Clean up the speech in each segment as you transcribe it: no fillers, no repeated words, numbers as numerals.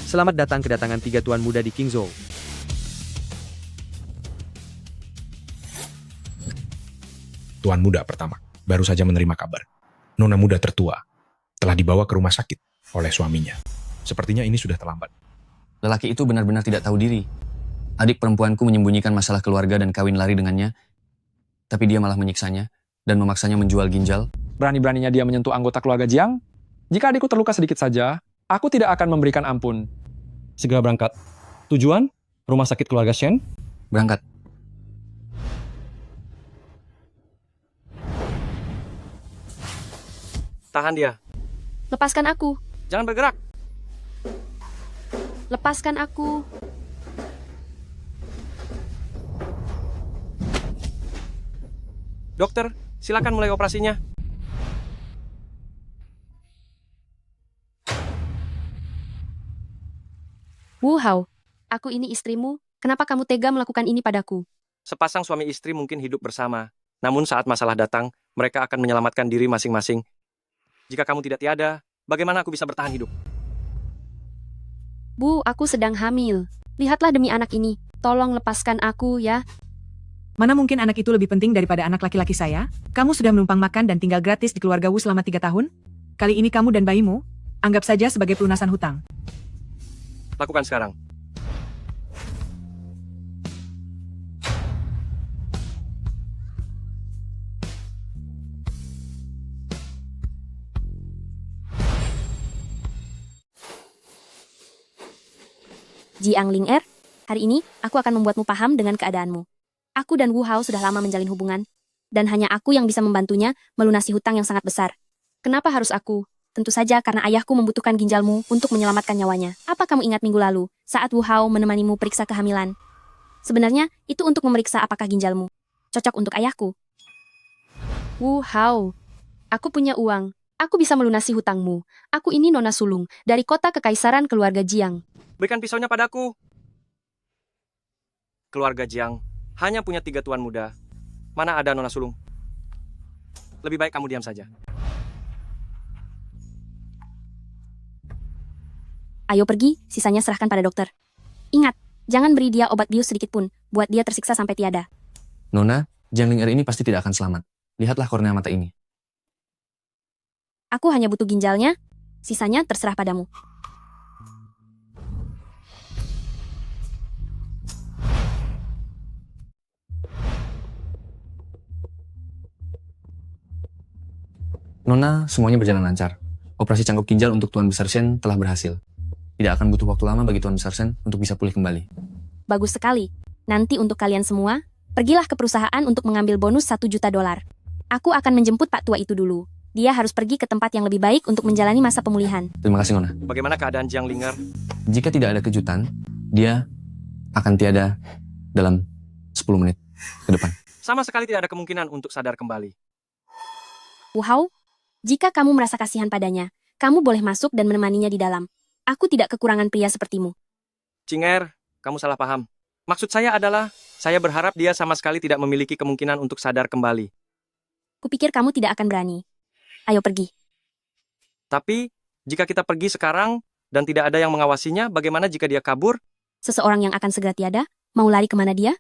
Selamat datang kedatangan 3 tuan muda di Qingzhou. Tuan muda pertama baru saja menerima kabar. Nona muda tertua telah dibawa ke rumah sakit oleh suaminya. Sepertinya ini sudah terlambat. Lelaki itu benar-benar tidak tahu diri. Adik perempuanku menyembunyikan masalah keluarga dan kawin lari dengannya, tapi dia malah menyiksanya dan memaksanya menjual ginjal. Berani-beraninya dia menyentuh anggota keluarga Jiang? Jika adikku terluka sedikit saja, aku tidak akan memberikan ampun. Segera berangkat. Tujuan? Rumah sakit keluarga Shen? Berangkat. Tahan dia. Lepaskan aku. Jangan bergerak. Lepaskan aku. Dokter, silakan mulai operasinya. Wu Hao, aku ini istrimu. Kenapa kamu tega melakukan ini padaku? Sepasang suami istri mungkin hidup bersama. Namun saat masalah datang, mereka akan menyelamatkan diri masing-masing. Jika kamu tidak tiada, bagaimana aku bisa bertahan hidup? Bu, aku sedang hamil. Lihatlah demi anak ini. Tolong lepaskan aku ya. Mana mungkin anak itu lebih penting daripada anak laki-laki saya? Kamu sudah menumpang makan dan tinggal gratis di keluarga Wu selama 3 tahun? Kali ini kamu dan bayimu, anggap saja sebagai pelunasan hutang. Lakukan sekarang. Jiang Ling hari ini aku akan membuatmu paham dengan keadaanmu. Aku dan Wu Hao sudah lama menjalin hubungan, dan hanya aku yang bisa membantunya melunasi hutang yang sangat besar. Kenapa harus aku? Tentu saja karena ayahku membutuhkan ginjalmu untuk menyelamatkan nyawanya. Apa kamu ingat minggu lalu, saat Wu Hao menemanimu periksa kehamilan? Sebenarnya, itu untuk memeriksa apakah ginjalmu cocok untuk ayahku. Wu Hao, aku punya uang. Aku bisa melunasi hutangmu. Aku ini Nona Sulung, dari kota kekaisaran keluarga Jiang. Berikan pisaunya padaku. Keluarga Jiang hanya punya 3 tuan muda. Mana ada Nona Sulung? Lebih baik kamu diam saja. Ayo pergi, sisanya serahkan pada dokter. Ingat, jangan beri dia obat bius sedikit pun, buat dia tersiksa sampai tiada. Nona, Jiang Ling ini pasti tidak akan selamat. Lihatlah kornea mata ini. Aku hanya butuh ginjalnya, sisanya terserah padamu. Nona, semuanya berjalan lancar. Operasi cangkok ginjal untuk Tuan Besar Shen telah berhasil. Tidak akan butuh waktu lama bagi Tuan Besar Shen untuk bisa pulih kembali. Bagus sekali. Nanti untuk kalian semua, pergilah ke perusahaan untuk mengambil bonus $1 juta. Aku akan menjemput Pak Tua itu dulu. Dia harus pergi ke tempat yang lebih baik untuk menjalani masa pemulihan. Terima kasih, Nona. Bagaimana keadaan Jiang Ling? Jika tidak ada kejutan, dia akan tiada dalam 10 menit ke depan. Sama sekali tidak ada kemungkinan untuk sadar kembali. Wu Hao, jika kamu merasa kasihan padanya, kamu boleh masuk dan menemaninya di dalam. Aku tidak kekurangan pria sepertimu. Cinger, kamu salah paham. Maksud saya adalah, saya berharap dia sama sekali tidak memiliki kemungkinan untuk sadar kembali. Kupikir kamu tidak akan berani. Ayo pergi. Tapi, jika kita pergi sekarang, dan tidak ada yang mengawasinya, bagaimana jika dia kabur? Seseorang yang akan segera tiada, mau lari kemana dia?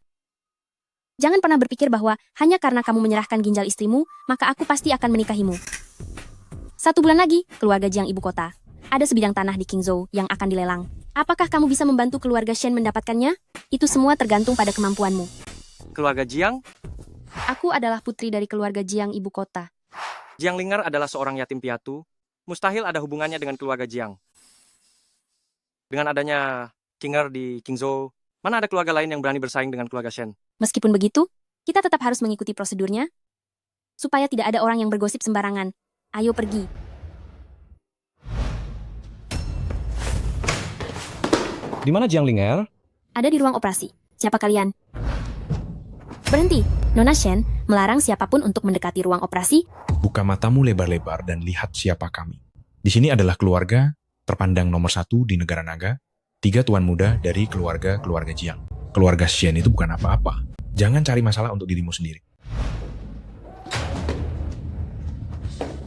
Jangan pernah berpikir bahwa hanya karena kamu menyerahkan ginjal istrimu, maka aku pasti akan menikahimu. 1 bulan lagi, keluarga Jiang ibu kota. Ada sebidang tanah di Qingzhou yang akan dilelang. Apakah kamu bisa membantu keluarga Shen mendapatkannya? Itu semua tergantung pada kemampuanmu. Keluarga Jiang? Aku adalah putri dari keluarga Jiang ibu kota. Jiang Ling adalah seorang yatim piatu. Mustahil ada hubungannya dengan keluarga Jiang. Dengan adanya Qinger di Qingzhou, mana ada keluarga lain yang berani bersaing dengan keluarga Shen? Meskipun begitu, kita tetap harus mengikuti prosedurnya, supaya tidak ada orang yang bergosip sembarangan. Ayo pergi. Di mana Jiang Ling? Ada di ruang operasi. Siapa kalian? Berhenti. Nona Shen melarang siapapun untuk mendekati ruang operasi. Buka matamu lebar-lebar dan lihat siapa kami. Di sini adalah keluarga terpandang nomor 1 di negara naga, 3 tuan muda dari keluarga Jiang. Keluarga Shen itu bukan apa-apa. Jangan cari masalah untuk dirimu sendiri.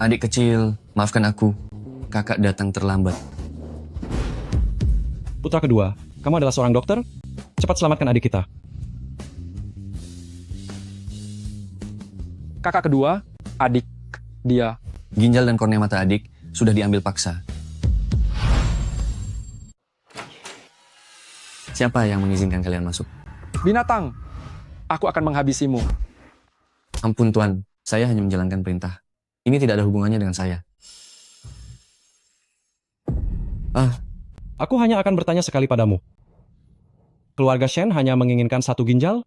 Adik kecil, maafkan aku. Kakak datang terlambat. Putra kedua, kamu adalah seorang dokter? Cepat selamatkan adik kita. Kakak kedua, adik dia. Ginjal dan kornea mata adik sudah diambil paksa. Siapa yang mengizinkan kalian masuk? Binatang, aku akan menghabisimu. Ampun Tuan, saya hanya menjalankan perintah. Ini tidak ada hubungannya dengan saya. Aku hanya akan bertanya sekali padamu. Keluarga Shen hanya menginginkan satu ginjal?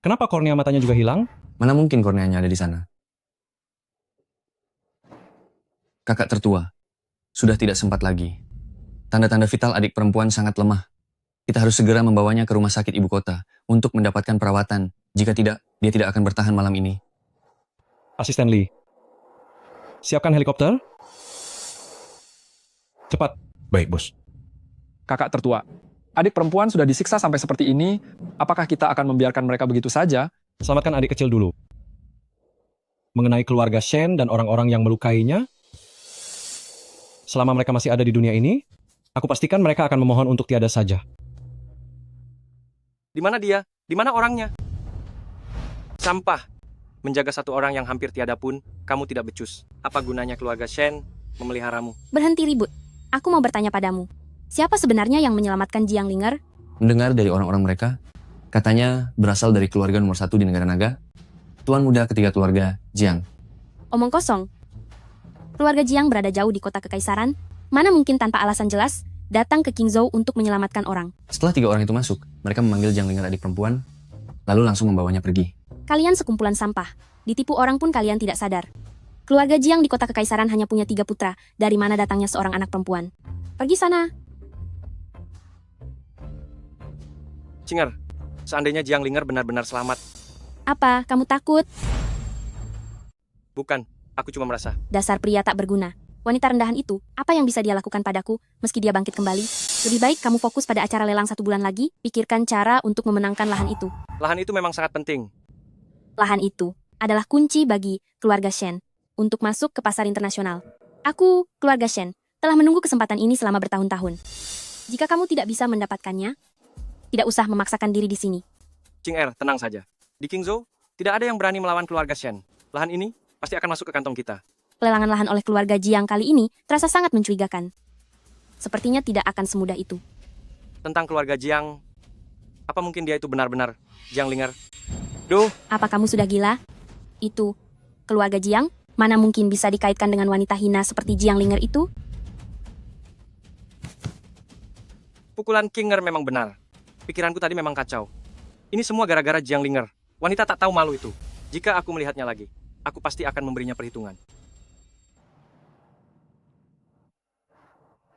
Kenapa kornea matanya juga hilang? Mana mungkin korneanya ada di sana? Kakak tertua, sudah tidak sempat lagi. Tanda-tanda vital adik perempuan sangat lemah. Kita harus segera membawanya ke rumah sakit ibu kota untuk mendapatkan perawatan. Jika tidak, dia tidak akan bertahan malam ini. Asisten Lee. Siapkan helikopter. Cepat. Baik, Bos. Kakak tertua, adik perempuan sudah disiksa sampai seperti ini, apakah kita akan membiarkan mereka begitu saja? Selamatkan adik kecil dulu. Mengenai keluarga Shen dan orang-orang yang melukainya, selama mereka masih ada di dunia ini, aku pastikan mereka akan memohon untuk tiada saja. Di mana dia? Di mana orangnya? Sampah. Menjaga satu orang yang hampir tiada pun, kamu tidak becus. Apa gunanya keluarga Shen memeliharamu? Berhenti ribut. Aku mau bertanya padamu. Siapa sebenarnya yang menyelamatkan Jiang Linger? Mendengar dari orang-orang mereka, katanya berasal dari keluarga nomor 1 di negara naga, tuan muda ketiga keluarga, Jiang. Omong kosong. Keluarga Jiang berada jauh di kota kekaisaran, mana mungkin tanpa alasan jelas, datang ke Qingzhou untuk menyelamatkan orang. Setelah 3 orang itu masuk, mereka memanggil Jiang Linger adik perempuan, lalu langsung membawanya pergi. Kalian sekumpulan sampah. Ditipu orang pun kalian tidak sadar. Keluarga Jiang di kota kekaisaran hanya punya 3 putra, dari mana datangnya seorang anak perempuan. Pergi sana. Cinger, seandainya Jiang Linger benar-benar selamat. Apa, kamu takut? Bukan, aku cuma merasa. Dasar pria tak berguna. Wanita rendahan itu, apa yang bisa dia lakukan padaku, meski dia bangkit kembali? Lebih baik kamu fokus pada acara lelang 1 bulan lagi, pikirkan cara untuk memenangkan lahan itu. Lahan itu memang sangat penting. Lahan itu adalah kunci bagi keluarga Shen untuk masuk ke pasar internasional. Aku, keluarga Shen, telah menunggu kesempatan ini selama bertahun-tahun. Jika kamu tidak bisa mendapatkannya, tidak usah memaksakan diri di sini. Cinger, tenang saja. Di Qingzhou, tidak ada yang berani melawan keluarga Shen. Lahan ini pasti akan masuk ke kantong kita. Pelelangan lahan oleh keluarga Jiang kali ini terasa sangat mencurigakan. Sepertinya tidak akan semudah itu. Tentang keluarga Jiang, apa mungkin dia itu benar-benar Jiang Linger? Duh, Apa kamu sudah gila? Itu, keluarga Jiang, mana mungkin bisa dikaitkan dengan wanita hina seperti Jiang Linger itu? pukulan Kinger memang benar. Pikiranku tadi memang kacau. Ini semua gara-gara Jiang Linger. Wanita tak tahu malu itu. Jika aku melihatnya lagi, aku pasti akan memberinya perhitungan.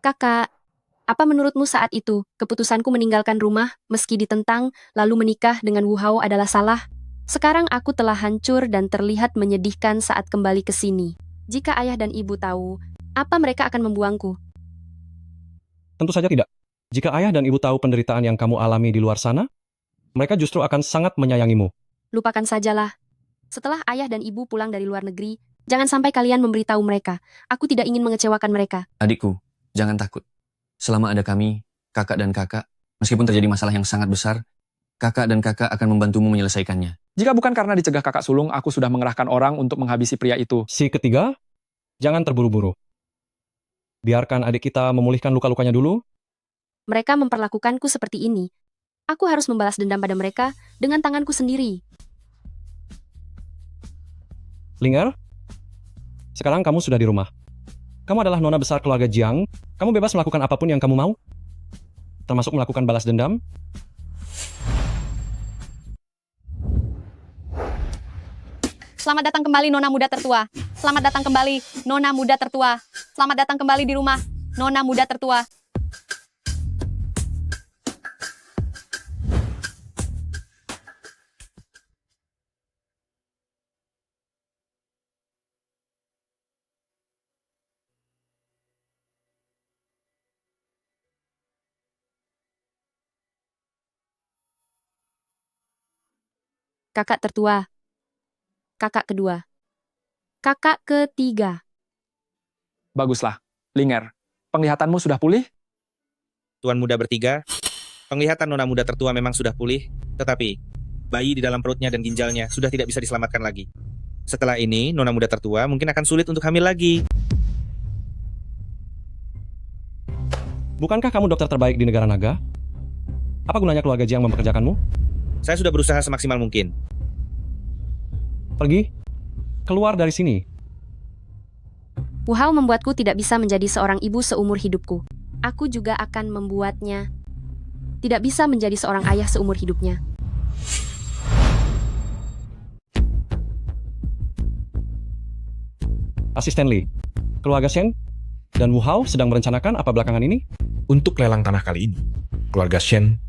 Kakak, apa menurutmu saat itu, keputusanku meninggalkan rumah, meski ditentang, lalu menikah dengan Wu Hao adalah salah? Sekarang aku telah hancur dan terlihat menyedihkan saat kembali ke sini. Jika ayah dan ibu tahu, apa mereka akan membuangku? Tentu saja tidak. Jika ayah dan ibu tahu penderitaan yang kamu alami di luar sana, mereka justru akan sangat menyayangimu. Lupakan sajalah. Setelah ayah dan ibu pulang dari luar negeri, jangan sampai kalian memberitahu mereka. Aku tidak ingin mengecewakan mereka. Adikku, jangan takut. Selama ada kami, kakak dan kakak, meskipun terjadi masalah yang sangat besar, kakak dan kakak akan membantumu menyelesaikannya. Jika bukan karena dicegah kakak sulung, aku sudah mengerahkan orang untuk menghabisi pria itu. Si ketiga, jangan terburu-buru. Biarkan adik kita memulihkan luka-lukanya dulu. Mereka memperlakukanku seperti ini. Aku harus membalas dendam pada mereka dengan tanganku sendiri. Linger, sekarang kamu sudah di rumah. Kamu adalah nona besar keluarga Jiang. Kamu bebas melakukan apapun yang kamu mau. Termasuk melakukan balas dendam. Selamat datang kembali Nona muda tertua. Selamat datang kembali Nona muda tertua. Selamat datang kembali di rumah Nona muda tertua. Kakak tertua. Kakak kedua. Kakak ketiga. Baguslah. Linger, penglihatanmu sudah pulih? Tuan muda bertiga, penglihatan nona muda tertua memang sudah pulih, tetapi bayi di dalam perutnya dan ginjalnya sudah tidak bisa diselamatkan lagi. Setelah ini, nona muda tertua mungkin akan sulit untuk hamil lagi. Bukankah kamu dokter terbaik di negara naga? Apa gunanya keluarga Jiang mempekerjakanmu? Saya sudah berusaha semaksimal mungkin. Pergi. Keluar dari sini. Wu Hao membuatku tidak bisa menjadi seorang ibu seumur hidupku. Aku juga akan membuatnya tidak bisa menjadi seorang ayah seumur hidupnya. Asisten Li, keluarga Shen dan Wu Hao sedang merencanakan apa belakangan ini? Untuk lelang tanah kali ini, keluarga Shen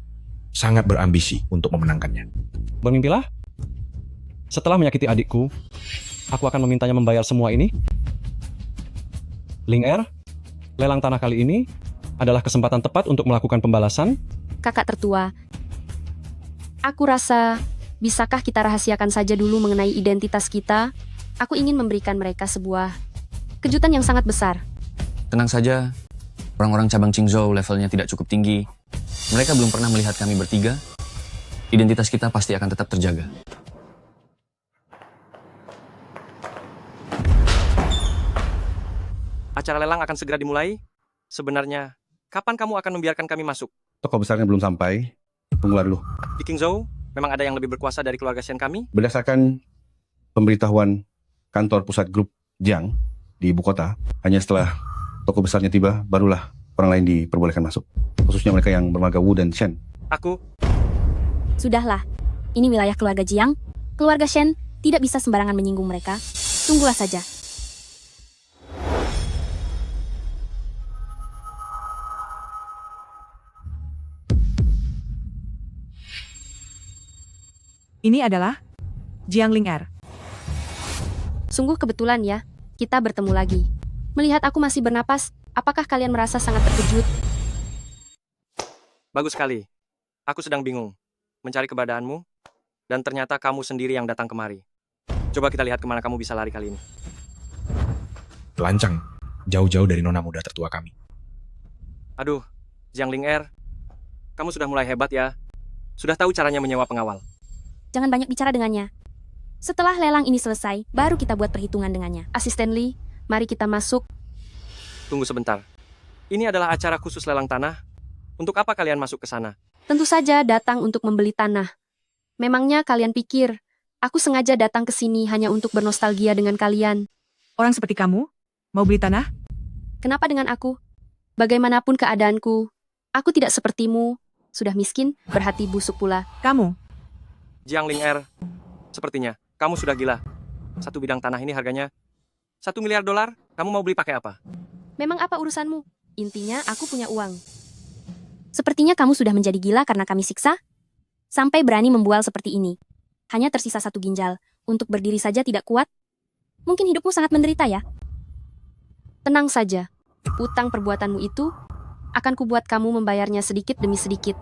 sangat berambisi untuk memenangkannya. Bermimpilah. Setelah menyakiti adikku, aku akan memintanya membayar semua ini. Ling Er, lelang tanah kali ini adalah kesempatan tepat untuk melakukan pembalasan. Kakak tertua, aku rasa bisakah kita rahasiakan saja dulu mengenai identitas kita? Aku ingin memberikan mereka sebuah kejutan yang sangat besar. Tenang saja, orang-orang cabang Qingzhou levelnya tidak cukup tinggi. Mereka belum pernah melihat kami bertiga. Identitas kita pasti akan tetap terjaga. Acara lelang akan segera dimulai. Sebenarnya, kapan kamu akan membiarkan kami masuk? Tokoh besarnya belum sampai. Tunggulah dulu. Di Qingzhou, memang ada yang lebih berkuasa dari keluarga Shen kami? Berdasarkan pemberitahuan kantor pusat grup Jiang di ibu kota, hanya setelah tokoh besarnya tiba, barulah orang lain diperbolehkan masuk. Khususnya mereka yang bermarga Wu dan Shen. Sudahlah, ini wilayah keluarga Jiang. Keluarga Shen tidak bisa sembarangan menyinggung mereka. Tunggulah saja. Ini adalah Jiang Ling Er. Sungguh kebetulan ya, kita bertemu lagi. Melihat aku masih bernapas, apakah kalian merasa sangat terkejut? Bagus sekali. Aku sedang bingung mencari keberadaanmu, dan ternyata kamu sendiri yang datang kemari. Coba kita lihat kemana kamu bisa lari kali ini. Lancang, jauh-jauh dari nona muda tertua kami. Aduh, Jiang Ling Er, kamu sudah mulai hebat ya. Sudah tahu caranya menyewa pengawal. Jangan banyak bicara dengannya. Setelah lelang ini selesai, baru kita buat perhitungan dengannya. Asisten Lee, mari kita masuk. Tunggu sebentar. Ini adalah acara khusus lelang tanah. Untuk apa kalian masuk ke sana? Tentu saja datang untuk membeli tanah. Memangnya kalian pikir, aku sengaja datang ke sini hanya untuk bernostalgia dengan kalian? Orang seperti kamu, mau beli tanah? Kenapa dengan aku? Bagaimanapun keadaanku, aku tidak sepertimu. Sudah miskin, berhati busuk pula. Kamu? Jiang Ling Er, sepertinya kamu sudah gila. Satu bidang tanah ini harganya $1 miliar. Kamu mau beli pakai apa? Memang apa urusanmu? Intinya aku punya uang. Sepertinya kamu sudah menjadi gila karena kami siksa? Sampai berani membual seperti ini. Hanya tersisa 1 ginjal. Untuk berdiri saja tidak kuat? Mungkin hidupmu sangat menderita ya? Tenang saja. Utang perbuatanmu itu akan kubuat kamu membayarnya sedikit demi sedikit.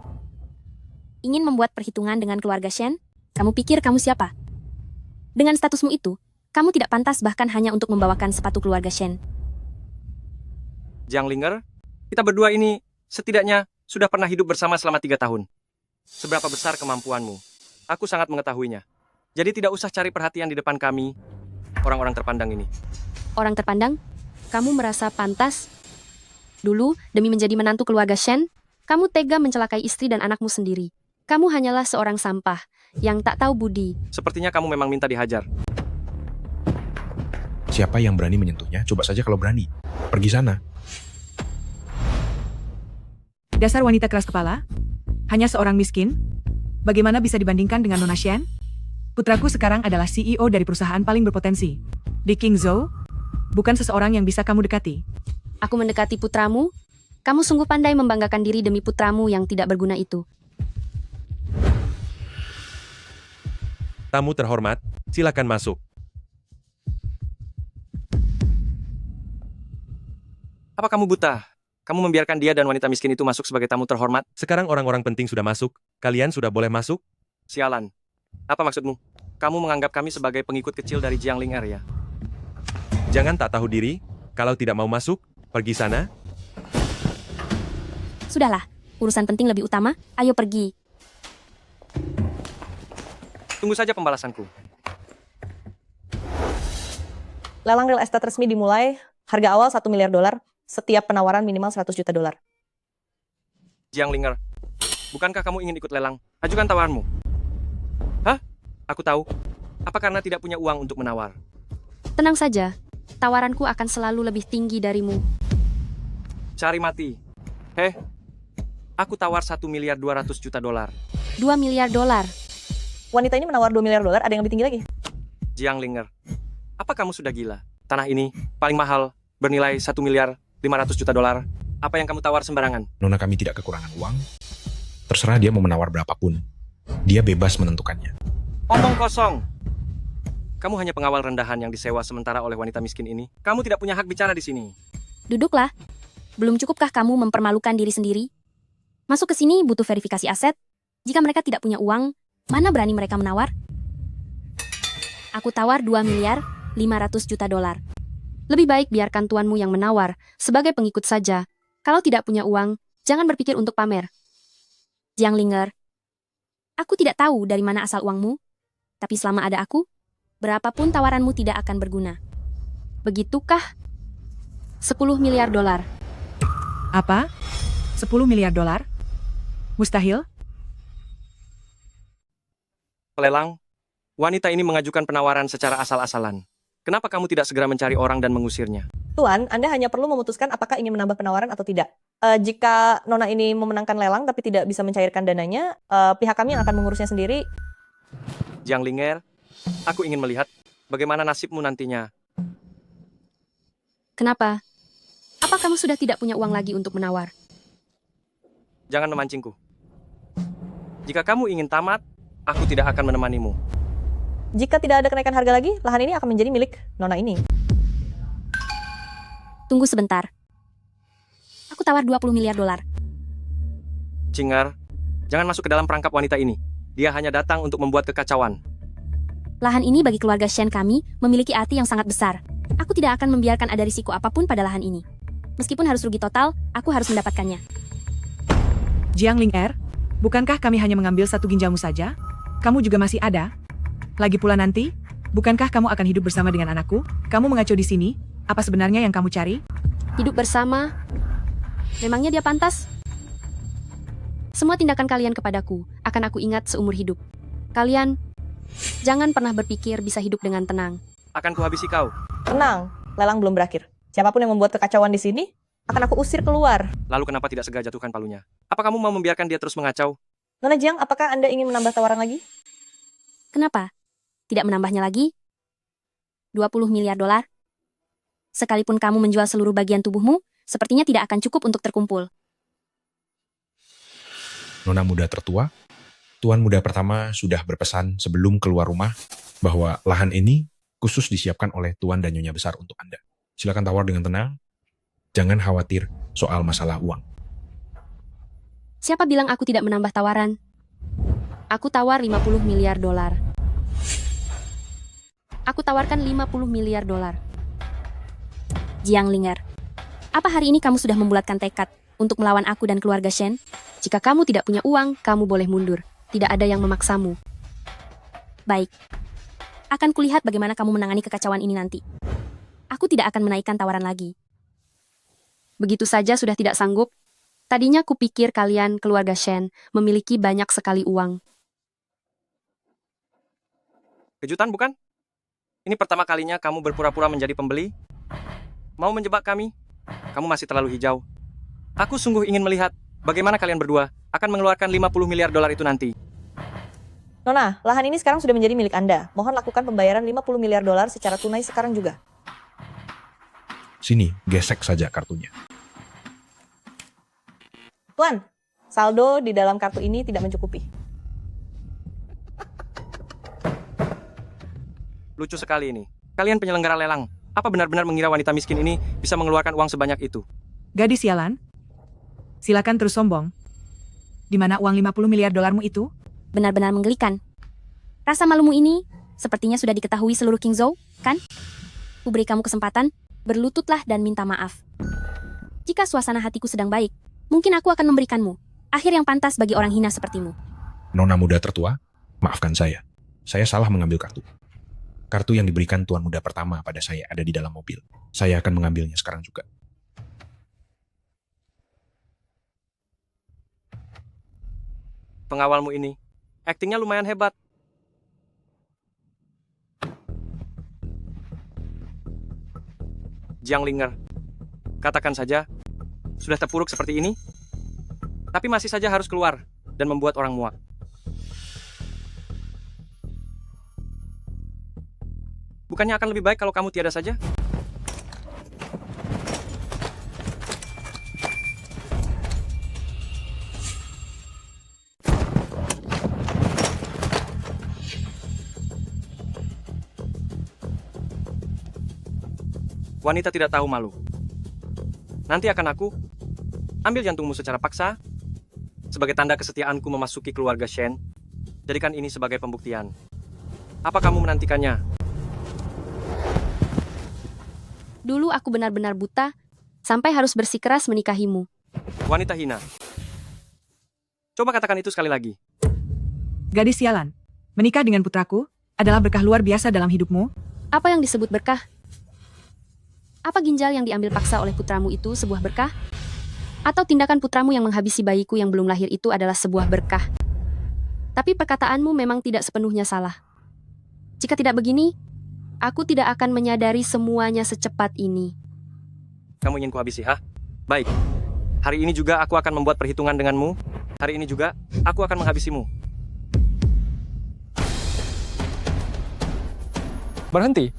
Ingin membuat perhitungan dengan keluarga Shen? Kamu pikir kamu siapa? Dengan statusmu itu, kamu tidak pantas bahkan hanya untuk membawakan sepatu keluarga Shen. Jiang Ling Er, kita berdua ini setidaknya sudah pernah hidup bersama selama 3 tahun. Seberapa besar kemampuanmu? Aku sangat mengetahuinya. Jadi tidak usah cari perhatian di depan kami, orang-orang terpandang ini. Orang terpandang? Kamu merasa pantas? Dulu, demi menjadi menantu keluarga Shen, kamu tega mencelakai istri dan anakmu sendiri. Kamu hanyalah seorang sampah yang tak tahu budi. Sepertinya kamu memang minta dihajar. Siapa yang berani menyentuhnya? Coba saja kalau berani. Pergi sana. Dasar wanita keras kepala? Hanya seorang miskin? Bagaimana bisa dibandingkan dengan Nona Shen? Putraku sekarang adalah CEO dari perusahaan paling berpotensi. Di Qingzhou, bukan seseorang yang bisa kamu dekati. Aku mendekati putramu? Kamu sungguh pandai membanggakan diri demi putramu yang tidak berguna itu. Tamu terhormat, silakan masuk. Apa kamu buta? Kamu membiarkan dia dan wanita miskin itu masuk sebagai tamu terhormat? Sekarang orang-orang penting sudah masuk. Kalian sudah boleh masuk? Sialan. Apa maksudmu? Kamu menganggap kami sebagai pengikut kecil dari Jiang Ling Er ya? Jangan tak tahu diri. Kalau tidak mau masuk, pergi sana. Sudahlah, Urusan penting lebih utama, ayo pergi. Tunggu saja pembalasanku. Lelang real estate resmi dimulai, harga awal $1 miliar, setiap penawaran minimal $100 juta. Jiang Linger, bukankah kamu ingin ikut lelang? Ajukan tawaranmu. Hah? Aku tahu. Apa karena tidak punya uang untuk menawar? Tenang saja, tawaranku akan selalu lebih tinggi darimu. Cari mati. Heh, aku tawar $1 miliar 200 juta. $2 miliar. Wanita ini menawar $2 miliar, ada yang lebih tinggi lagi. Jiang Linger, apa kamu sudah gila? Tanah ini paling mahal, bernilai $1 miliar 500 juta. Apa yang kamu tawar sembarangan? Nona kami tidak kekurangan uang. Terserah dia mau menawar berapapun. Dia bebas menentukannya. Omong kosong. Kamu hanya pengawal rendahan yang disewa sementara oleh wanita miskin ini. Kamu tidak punya hak bicara di sini. Duduklah. Belum cukupkah kamu mempermalukan diri sendiri? Masuk ke sini butuh verifikasi aset. Jika mereka tidak punya uang, mana berani mereka menawar? Aku tawar $2 miliar 500 juta. Lebih baik biarkan tuanmu yang menawar sebagai pengikut saja. Kalau tidak punya uang, jangan berpikir untuk pamer. Jiang Linger, aku tidak tahu dari mana asal uangmu, tapi selama ada aku, berapapun tawaranmu tidak akan berguna. Begitukah? $10 miliar. Apa? $10 miliar? Mustahil? Pelelang, wanita ini mengajukan penawaran secara asal-asalan. Kenapa kamu tidak segera mencari orang dan mengusirnya? Tuan, Anda hanya perlu memutuskan apakah ingin menambah penawaran atau tidak. Jika Nona ini memenangkan lelang tapi tidak bisa mencairkan dananya, pihak kami yang akan mengurusnya sendiri. Jiang Linger, aku ingin melihat bagaimana nasibmu nantinya. Kenapa? Apa kamu sudah tidak punya uang lagi untuk menawar? Jangan memancingku. Jika kamu ingin tamat, aku tidak akan menemanimu. Jika tidak ada kenaikan harga lagi, lahan ini akan menjadi milik Nona ini. Tunggu sebentar. Aku tawar $20 miliar. Cingar, jangan masuk ke dalam perangkap wanita ini. Dia hanya datang untuk membuat kekacauan. Lahan ini bagi keluarga Shen kami memiliki arti yang sangat besar. Aku tidak akan membiarkan ada risiko apapun pada lahan ini. Meskipun harus rugi total, aku harus mendapatkannya. Jiang Linger, bukankah kami hanya mengambil satu ginjalmu saja? Kamu juga masih ada? Lagi pula nanti, bukankah kamu akan hidup bersama dengan anakku? Kamu mengaco di sini? Apa sebenarnya yang kamu cari? Hidup bersama? Memangnya dia pantas? Semua tindakan kalian kepadaku akan aku ingat seumur hidup. Kalian, jangan pernah berpikir bisa hidup dengan tenang. Akan kuhabisi kau. Tenang, lelang belum berakhir. Siapapun yang membuat kekacauan di sini, akan aku usir keluar. Lalu kenapa tidak segera jatuhkan palunya? Apa kamu mau membiarkan dia terus mengacau? Nona Jiang, apakah Anda ingin menambah tawaran lagi? Kenapa? Tidak menambahnya lagi? $20 miliar? Sekalipun kamu menjual seluruh bagian tubuhmu, sepertinya tidak akan cukup untuk terkumpul. Nona muda tertua, tuan muda pertama sudah berpesan sebelum keluar rumah bahwa lahan ini khusus disiapkan oleh tuan dan nyonya besar untuk Anda. Silakan tawar dengan tenang. Jangan khawatir soal masalah uang. Siapa bilang aku tidak menambah tawaran? Aku tawar $50 miliar. Aku tawarkan $50 miliar. Jiang Linger, apa hari ini kamu sudah membulatkan tekad untuk melawan aku dan keluarga Shen? Jika kamu tidak punya uang, kamu boleh mundur. Tidak ada yang memaksamu. Baik. Akan kulihat bagaimana kamu menangani kekacauan ini nanti. Aku tidak akan menaikkan tawaran lagi. Begitu saja sudah tidak sanggup. Tadinya kupikir kalian, keluarga Shen, memiliki banyak sekali uang. Kejutan bukan? Ini pertama kalinya kamu berpura-pura menjadi pembeli? Mau menjebak kami? Kamu masih terlalu hijau. Aku sungguh ingin melihat bagaimana kalian berdua akan mengeluarkan $50 miliar itu nanti. Nona, lahan ini sekarang sudah menjadi milik Anda. Mohon lakukan pembayaran $50 miliar secara tunai sekarang juga. Sini, gesek saja kartunya. Tuan, saldo di dalam kartu ini tidak mencukupi. Lucu sekali ini. Kalian penyelenggara lelang. Apa benar-benar mengira wanita miskin ini bisa mengeluarkan uang sebanyak itu? Gadis sialan, silakan terus sombong. Di mana uang $50 miliar itu? Benar-benar menggelikan. Rasa malumu ini sepertinya sudah diketahui seluruh Qingzhou, kan? Kuberi kamu kesempatan, berlututlah dan minta maaf. Jika suasana hatiku sedang baik, mungkin aku akan memberikanmu. Akhir yang pantas bagi orang hina sepertimu. Nona muda tertua, maafkan saya. Saya salah mengambil kartu. Kartu yang diberikan tuan muda pertama pada saya ada di dalam mobil. Saya akan mengambilnya sekarang juga. Pengawalmu ini, aktingnya lumayan hebat. Jiang Linger, katakan saja, sudah terpuruk seperti ini, tapi masih saja harus keluar dan membuat orang muak. Bukannya akan lebih baik kalau kamu tiada saja? Wanita tidak tahu malu. Nanti akan aku ambil jantungmu secara paksa sebagai tanda kesetiaanku memasuki keluarga Shen. Jadikan ini sebagai pembuktian. Apa kamu menantikannya? Dulu aku benar-benar buta, sampai harus bersikeras menikahimu. Wanita hina. Coba katakan itu sekali lagi. Gadis sialan, menikah dengan putraku adalah berkah luar biasa dalam hidupmu. Apa yang disebut berkah? Apa ginjal yang diambil paksa oleh putramu itu sebuah berkah? Atau tindakan putramu yang menghabisi bayiku yang belum lahir itu adalah sebuah berkah? Tapi perkataanmu memang tidak sepenuhnya salah. Jika tidak begini, aku tidak akan menyadari semuanya secepat ini. Kamu ingin kuhabisi, ha? Baik. Hari ini juga aku akan membuat perhitungan denganmu. Hari ini juga aku akan menghabisimu. Berhenti.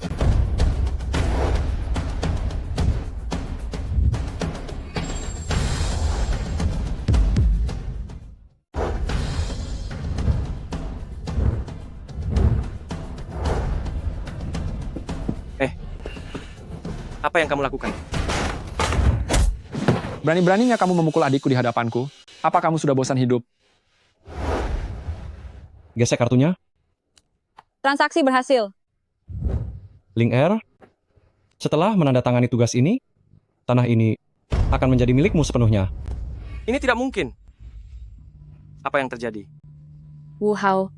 Apa yang kamu lakukan? Berani-beraninya kamu memukul adikku di hadapanku. Apa kamu sudah bosan hidup? Gesek kartunya. Transaksi berhasil. Ling Er, setelah menandatangani tugas ini, tanah ini akan menjadi milikmu sepenuhnya. Ini tidak mungkin. Apa yang terjadi? Wu Hao,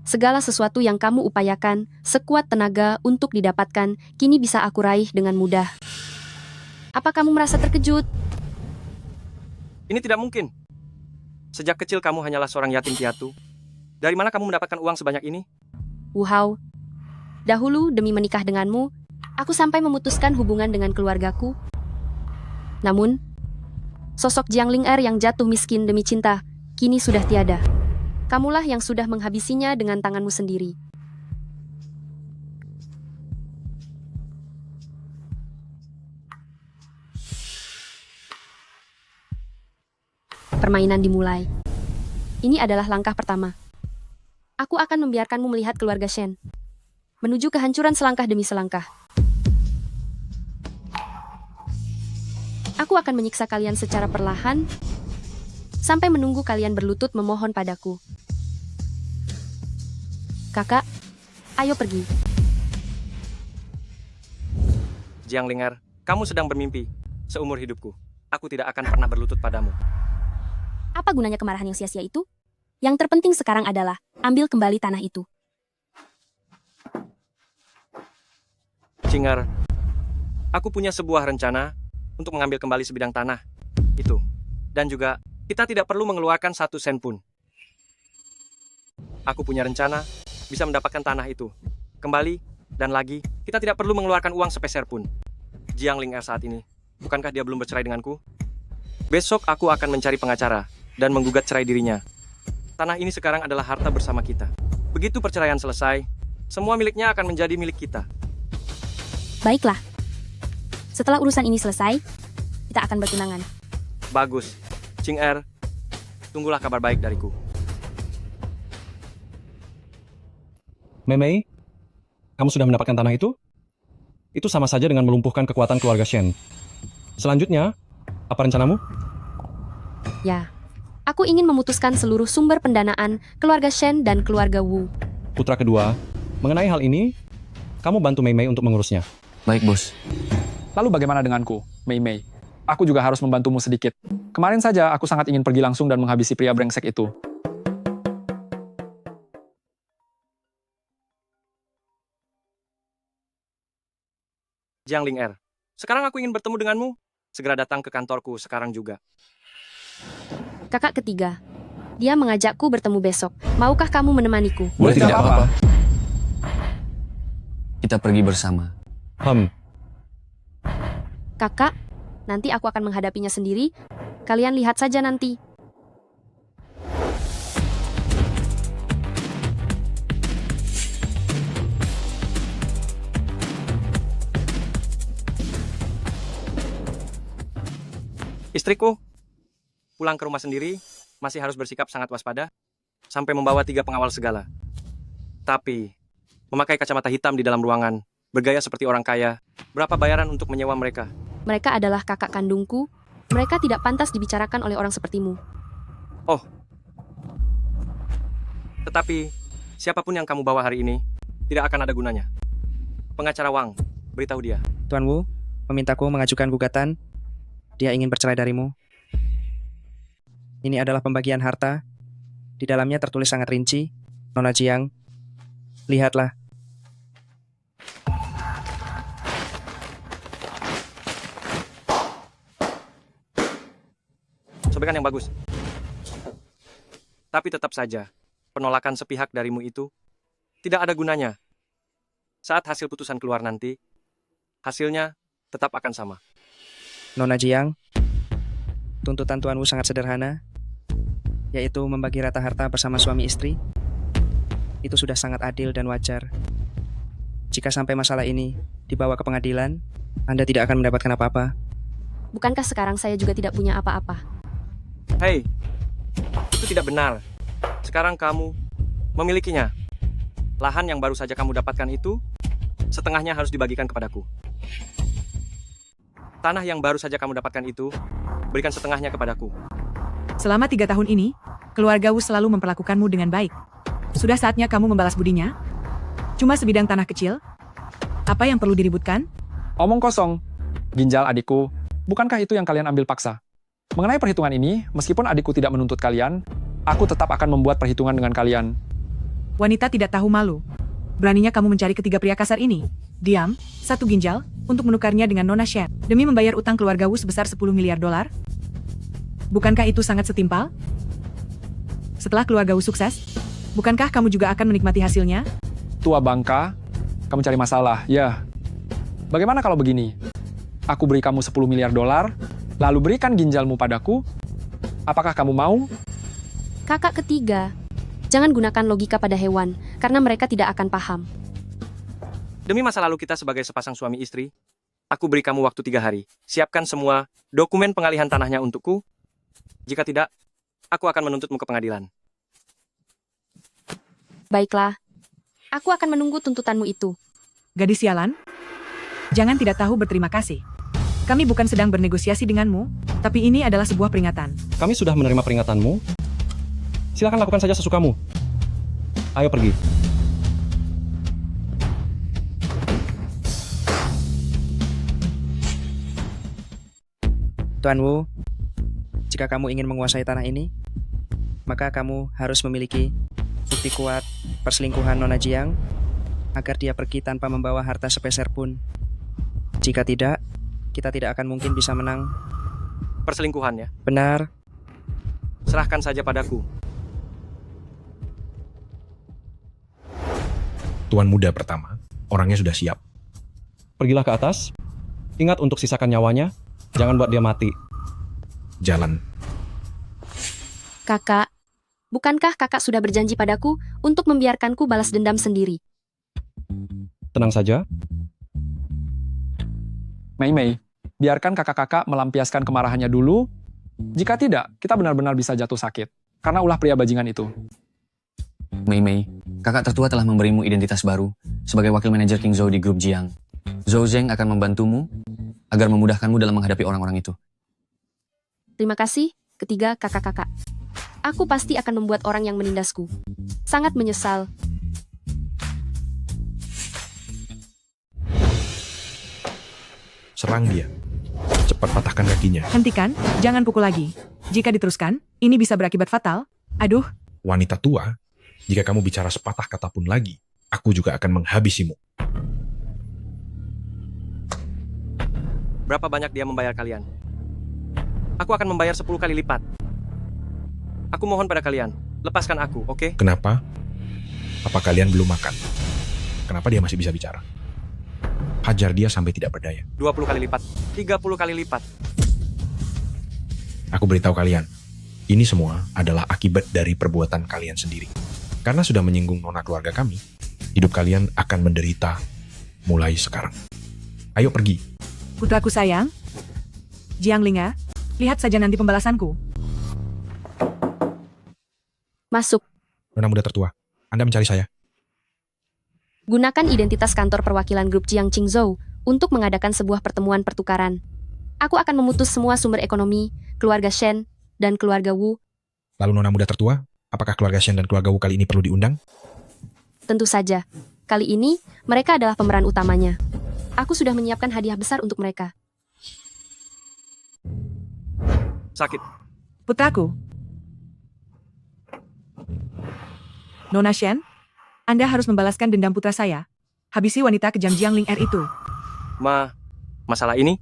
segala sesuatu yang kamu upayakan, sekuat tenaga untuk didapatkan, kini bisa aku raih dengan mudah. Apa kamu merasa terkejut? Ini tidak mungkin. Sejak kecil kamu hanyalah seorang yatim piatu. Dari mana kamu mendapatkan uang sebanyak ini? Wu Hao, dahulu demi menikah denganmu, aku sampai memutuskan hubungan dengan keluargaku. Namun, sosok Jiang Ling Er yang jatuh miskin demi cinta, kini sudah tiada. Kamulah yang sudah menghabisinya dengan tanganmu sendiri. Permainan dimulai. Ini adalah langkah pertama. Aku akan membiarkanmu melihat keluarga Shen menuju kehancuran selangkah demi selangkah. Aku akan menyiksa kalian secara perlahan sampai menunggu kalian berlutut memohon padaku. Kakak, ayo pergi. Jiang Ling Er, kamu sedang bermimpi. Seumur hidupku, aku tidak akan pernah berlutut padamu. Apa gunanya kemarahan yang sia-sia itu? Yang terpenting sekarang adalah ambil kembali tanah itu. Jing Er, aku punya sebuah rencana untuk mengambil kembali sebidang tanah itu. Dan juga, kita tidak perlu mengeluarkan 1 sen pun. Aku punya rencana bisa mendapatkan tanah itu kembali, dan lagi, kita tidak perlu mengeluarkan uang sepeser pun. Jiang Ling Er saat ini, bukankah dia belum bercerai denganku? Besok aku akan mencari pengacara dan menggugat cerai dirinya. Tanah ini sekarang adalah harta bersama kita. Begitu perceraian selesai, semua miliknya akan menjadi milik kita. Baiklah. Setelah urusan ini selesai, kita akan bertunangan. Bagus. Jing Er, tunggulah kabar baik dariku. Mei Mei, kamu sudah mendapatkan tanah itu? Itu sama saja dengan melumpuhkan kekuatan keluarga Shen. Selanjutnya, apa rencanamu? Ya, aku ingin memutuskan seluruh sumber pendanaan keluarga Shen dan keluarga Wu. Putra kedua, mengenai hal ini, kamu bantu Mei Mei untuk mengurusnya. Baik, Bos. Lalu bagaimana denganku, Mei Mei? aku juga harus membantumu sedikit. Kemarin saja aku sangat ingin pergi langsung dan menghabisi pria brengsek itu. Jiang Ling sekarang aku ingin bertemu denganmu. Segera datang ke kantorku sekarang juga. Kakak ketiga. Dia mengajakku bertemu besok. Maukah kamu menemaniku? Boleh, tidak apa-apa. Kita pergi bersama. Kakak, nanti aku akan menghadapinya sendiri. Kalian lihat saja nanti. Istriku, pulang ke rumah sendiri, masih harus bersikap sangat waspada, sampai membawa 3 pengawal segala. Tapi, memakai kacamata hitam di dalam ruangan, bergaya seperti orang kaya, berapa bayaran untuk menyewa mereka? Mereka adalah kakak kandungku. Mereka tidak pantas dibicarakan oleh orang sepertimu. Oh. Tetapi, siapapun yang kamu bawa hari ini, tidak akan ada gunanya. Pengacara Wang, beritahu dia. Tuan Wu, memintaku mengajukan gugatan. Dia ingin bercerai darimu. Ini adalah pembagian harta. Di dalamnya tertulis sangat rinci. Nona Jiang, lihatlah. Sobekan yang bagus. Tapi tetap saja, penolakan sepihak darimu itu tidak ada gunanya. Saat hasil putusan keluar nanti, hasilnya tetap akan sama. Nona Jiang, tuntutan Tuan Wu sangat sederhana, yaitu membagi rata harta bersama suami istri. Itu sudah sangat adil dan wajar. Jika sampai masalah ini dibawa ke pengadilan, Anda tidak akan mendapatkan apa-apa. Bukankah sekarang saya juga tidak punya apa-apa? Hei, itu tidak benar. Sekarang kamu memilikinya. Lahan yang baru saja kamu dapatkan itu, setengahnya harus dibagikan kepadaku. Tanah yang baru saja kamu dapatkan itu, berikan setengahnya kepadaku. Selama 3 tahun ini, keluarga Wu selalu memperlakukanmu dengan baik. Sudah saatnya kamu membalas budinya? Cuma sebidang tanah kecil? Apa yang perlu diributkan? Omong kosong. Ginjal adikku, bukankah itu yang kalian ambil paksa? Mengenai perhitungan ini, meskipun adikku tidak menuntut kalian, aku tetap akan membuat perhitungan dengan kalian. Wanita tidak tahu malu. Beraninya kamu mencari ketiga pria kasar ini. Diam, 1 ginjal, untuk menukarnya dengan Nona Shen, demi membayar utang keluarga Wu sebesar 10 miliar dolar? Bukankah itu sangat setimpal? Setelah keluarga Wu sukses, bukankah kamu juga akan menikmati hasilnya? Tua bangka, kamu cari masalah, ya. Bagaimana kalau begini? Aku beri kamu 10 miliar dolar, lalu berikan ginjalmu padaku. Apakah kamu mau? Kakak ketiga, jangan gunakan logika pada hewan, karena mereka tidak akan paham. Demi masa lalu kita sebagai sepasang suami istri, aku beri kamu waktu 3 hari. Siapkan semua dokumen pengalihan tanahnya untukku. Jika tidak, aku akan menuntutmu ke pengadilan. Baiklah, aku akan menunggu tuntutanmu itu. Gadis sialan, jangan tidak tahu berterima kasih. Kami bukan sedang bernegosiasi denganmu, tapi ini adalah sebuah peringatan. Kami sudah menerima peringatanmu. Silakan lakukan saja sesukamu. Ayo pergi. Tuan Wu, jika kamu ingin menguasai tanah ini, maka kamu harus memiliki bukti kuat perselingkuhan Nona Jiang agar dia pergi tanpa membawa harta sepeser pun. Jika tidak, kita tidak akan mungkin bisa menang. Perselingkuhan ya? Benar. Serahkan saja padaku. Tuan muda pertama, orangnya sudah siap. Pergilah ke atas. Ingat untuk sisakan nyawanya. Jangan buat dia mati. Jalan. Kakak, bukankah kakak sudah berjanji padaku untuk membiarkanku balas dendam sendiri? Tenang saja. Mei, biarkan kakak-kakak melampiaskan kemarahannya dulu. Jika tidak, kita benar-benar bisa jatuh sakit. Karena ulah pria bajingan itu. Mei, kakak tertua telah memberimu identitas baru sebagai wakil manajer King Zhou di grup Jiang. Zhou Zeng akan membantumu agar memudahkanmu dalam menghadapi orang-orang itu. Terima kasih, ketiga kakak-kakak. Aku pasti akan membuat orang yang menindasku sangat menyesal. Serang dia. Cepat. cepat patahkan kakinya. Hentikan, jangan pukul lagi. Jika diteruskan, ini bisa berakibat fatal. Aduh, Wanita tua, jika kamu bicara sepatah kata pun lagi, aku juga akan menghabisimu. Berapa banyak dia membayar kalian? Aku akan membayar 10 kali lipat. Aku mohon pada kalian, lepaskan aku, oke? Kenapa? Apa kalian belum makan? Kenapa dia masih bisa bicara? Hajar dia sampai tidak berdaya. 20 kali lipat, 30 kali lipat. Aku beritahu kalian, ini semua adalah akibat dari perbuatan kalian sendiri. Karena sudah menyinggung nona keluarga kami, hidup kalian akan menderita mulai sekarang. Ayo pergi. putraku sayang. Jiang Linga, lihat saja nanti pembalasanku. Masuk. Nona muda tertua, Anda mencari saya. Gunakan identitas kantor perwakilan grup Jiang Qingzhou untuk mengadakan sebuah pertemuan pertukaran. Aku akan memutus semua sumber ekonomi, keluarga Shen, dan keluarga Wu. Lalu nona muda tertua, apakah keluarga Shen dan keluarga Wu kali ini perlu diundang? Tentu saja. Kali ini, mereka adalah pemeran utamanya. Aku sudah menyiapkan hadiah besar untuk mereka. Sakit. Putraku. Nona Shen, Anda harus membalaskan dendam putra saya. Habisi wanita kejam Jiang Ling itu. Masalah ini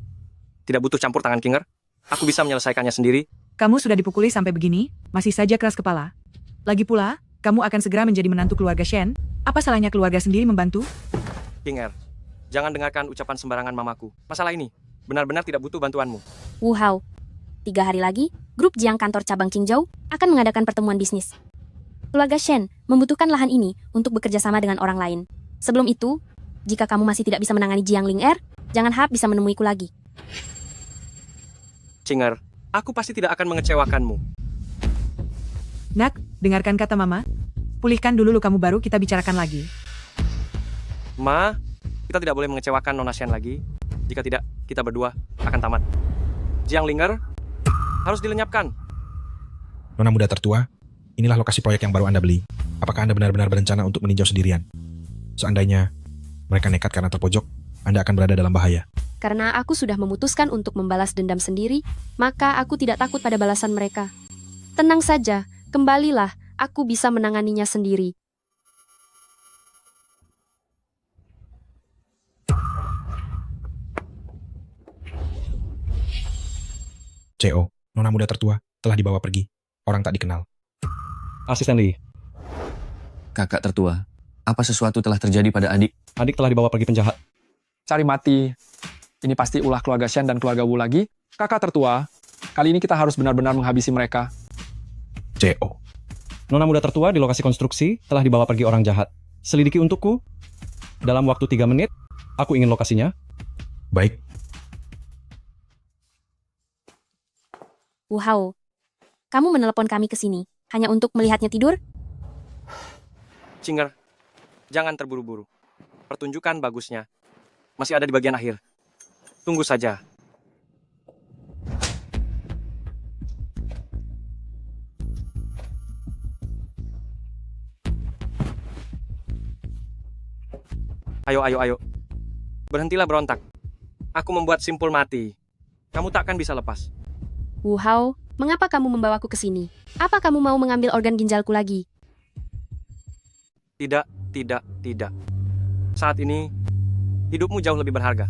tidak butuh campur tangan Kinger. Aku bisa menyelesaikannya sendiri. Kamu sudah dipukuli sampai begini, masih saja keras kepala. Lagi pula, kamu akan segera menjadi menantu keluarga Shen. Apa salahnya keluarga sendiri membantu? Kinger, jangan dengarkan ucapan sembarangan mamaku. Masalah ini benar-benar tidak butuh bantuanmu. Wu Hao. 3 hari lagi, grup Jiang kantor cabang Qingzhou akan mengadakan pertemuan bisnis. Keluarga Shen membutuhkan lahan ini untuk bekerja sama dengan orang lain. Sebelum itu, jika kamu masih tidak bisa menangani Jiang Ling jangan harap bisa menemuiku lagi. Kinger, aku pasti tidak akan mengecewakanmu. Nak, dengarkan kata mama. Pulihkan dulu lukamu baru kita bicarakan lagi. Ma, kita tidak boleh mengecewakan Nona Shen lagi. Jika tidak, kita berdua akan tamat. Jiang Linger harus dilenyapkan. Nona muda tertua, inilah lokasi proyek yang baru Anda beli. Apakah Anda benar-benar berencana untuk meninjau sendirian? Seandainya mereka nekat karena terpojok, Anda akan berada dalam bahaya. Karena aku sudah memutuskan untuk membalas dendam sendiri, maka aku tidak takut pada balasan mereka. Tenang saja, kembalilah, aku bisa menanganinya sendiri. CO, Nona muda tertua, telah dibawa pergi. Orang tak dikenal. Asisten Lee, Kakak tertua, apa sesuatu telah terjadi pada adik? adik telah dibawa pergi penjahat. Cari mati. Ini pasti ulah keluarga Shen dan keluarga Wu lagi. Kakak tertua, kali ini kita harus benar-benar menghabisi mereka. CO. Nona muda tertua di lokasi konstruksi telah dibawa pergi orang jahat. Selidiki untukku. Dalam waktu 3 menit, aku ingin lokasinya. Baik. Wu Hao, kamu menelepon kami ke sini hanya untuk melihatnya tidur? Kinger, jangan terburu-buru. Pertunjukan bagusnya masih ada di bagian akhir. Tunggu saja. Ayo. Berhentilah berontak. Aku membuat simpul mati. Kamu takkan bisa lepas. Wu Hao, mengapa kamu membawaku ke sini? Apa kamu mau mengambil organ ginjalku lagi? Tidak. Saat ini, hidupmu jauh lebih berharga.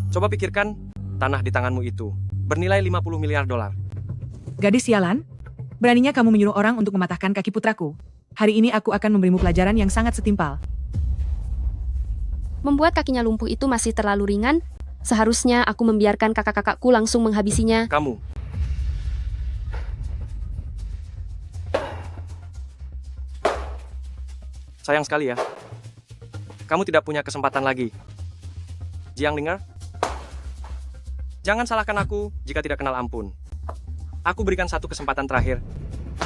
Coba pikirkan, tanah di tanganmu itu bernilai 50 miliar dolar. Gadis sialan, beraninya kamu menyuruh orang untuk mematahkan kaki putraku. Hari ini aku akan memberimu pelajaran yang sangat setimpal. Membuat kakinya lumpuh itu masih terlalu ringan. Seharusnya aku membiarkan kakak-kakakku langsung menghabisinya. Kamu. Sayang sekali ya. Kamu tidak punya kesempatan lagi. Jiang Linger, jangan salahkan aku jika tidak kenal ampun. Aku berikan satu kesempatan terakhir.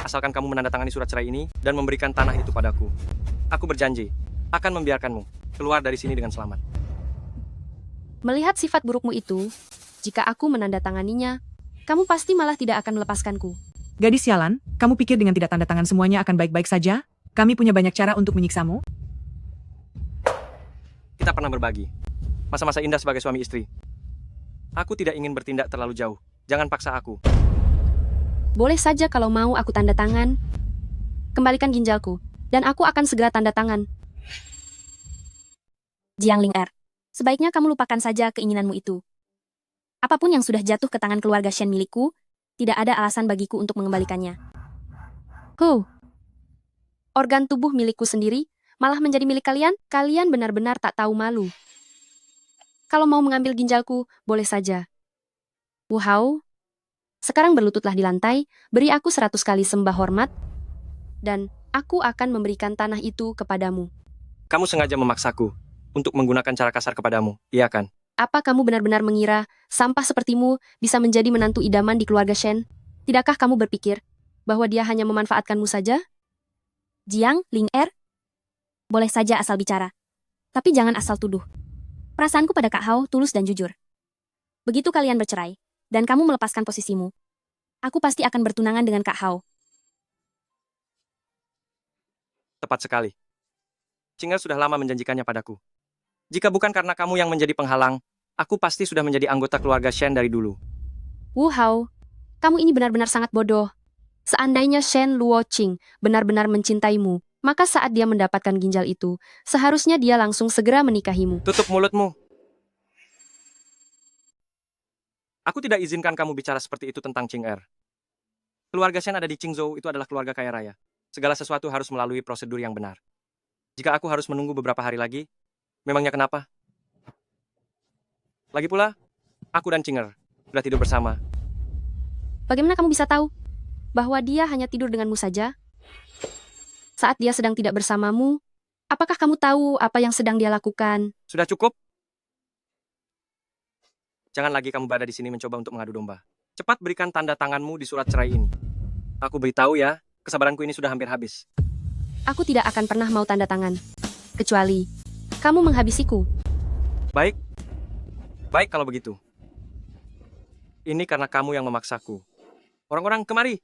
Asalkan kamu menandatangani surat cerai ini dan memberikan tanah itu padaku. Aku berjanji akan membiarkanmu keluar dari sini dengan selamat. Melihat sifat burukmu itu, jika aku menandatanganinya, kamu pasti malah tidak akan melepaskanku. Gadis sialan, kamu pikir dengan tidak tanda tangan semuanya akan baik-baik saja? Kami punya banyak cara untuk menyiksamu. Kita pernah berbagi masa-masa indah sebagai suami istri. Aku tidak ingin bertindak terlalu jauh. Jangan paksa aku. Boleh saja kalau mau aku tanda tangan. Kembalikan ginjalku, dan aku akan segera tanda tangan. Jiang Ling sebaiknya kamu lupakan saja keinginanmu itu. Apapun yang sudah jatuh ke tangan keluarga Shen milikku, tidak ada alasan bagiku untuk mengembalikannya. Organ tubuh milikku sendiri malah menjadi milik kalian? Kalian benar-benar tak tahu malu. Kalau mau mengambil ginjalku, boleh saja. Wu Hao, sekarang berlututlah di lantai, beri aku 100 kali sembah hormat, dan aku akan memberikan tanah itu kepadamu. Kamu sengaja memaksaku untuk menggunakan cara kasar kepadamu, iya kan? Apa kamu benar-benar mengira sampah sepertimu bisa menjadi menantu idaman di keluarga Shen? Tidakkah kamu berpikir bahwa dia hanya memanfaatkanmu saja? Jiang Ling boleh saja asal bicara, tapi jangan asal tuduh. Perasaanku pada Kak Hao tulus dan jujur. Begitu kalian bercerai, dan kamu melepaskan posisimu, aku pasti akan bertunangan dengan Kak Hao. Tepat sekali. Qing'er sudah lama menjanjikannya padaku. Jika bukan karena kamu yang menjadi penghalang, aku pasti sudah menjadi anggota keluarga Shen dari dulu. Wu Hao, kamu ini benar-benar sangat bodoh. Seandainya Shen Luoqing benar-benar mencintaimu, maka saat dia mendapatkan ginjal itu, seharusnya dia langsung segera menikahimu. Tutup mulutmu. Aku tidak izinkan kamu bicara seperti itu tentang Qing'er. Keluarga Shen ada di Qingzhou itu adalah keluarga kaya raya. Segala sesuatu harus melalui prosedur yang benar. Jika aku harus menunggu beberapa hari lagi, memangnya kenapa? Lagi pula, aku dan Qing'er sudah tidur bersama. Bagaimana kamu bisa tahu bahwa dia hanya tidur denganmu saja? Saat dia sedang tidak bersamamu, apakah kamu tahu apa yang sedang dia lakukan? Sudah cukup? Jangan lagi kamu berada di sini mencoba untuk mengadu domba. Cepat berikan tanda tanganmu di surat cerai ini. Aku beritahu ya, kesabaranku ini sudah hampir habis. Aku tidak akan pernah mau tanda tangan, kecuali kamu menghabisiku. Baik. Baik kalau begitu. Ini karena kamu yang memaksaku. Orang-orang kemari.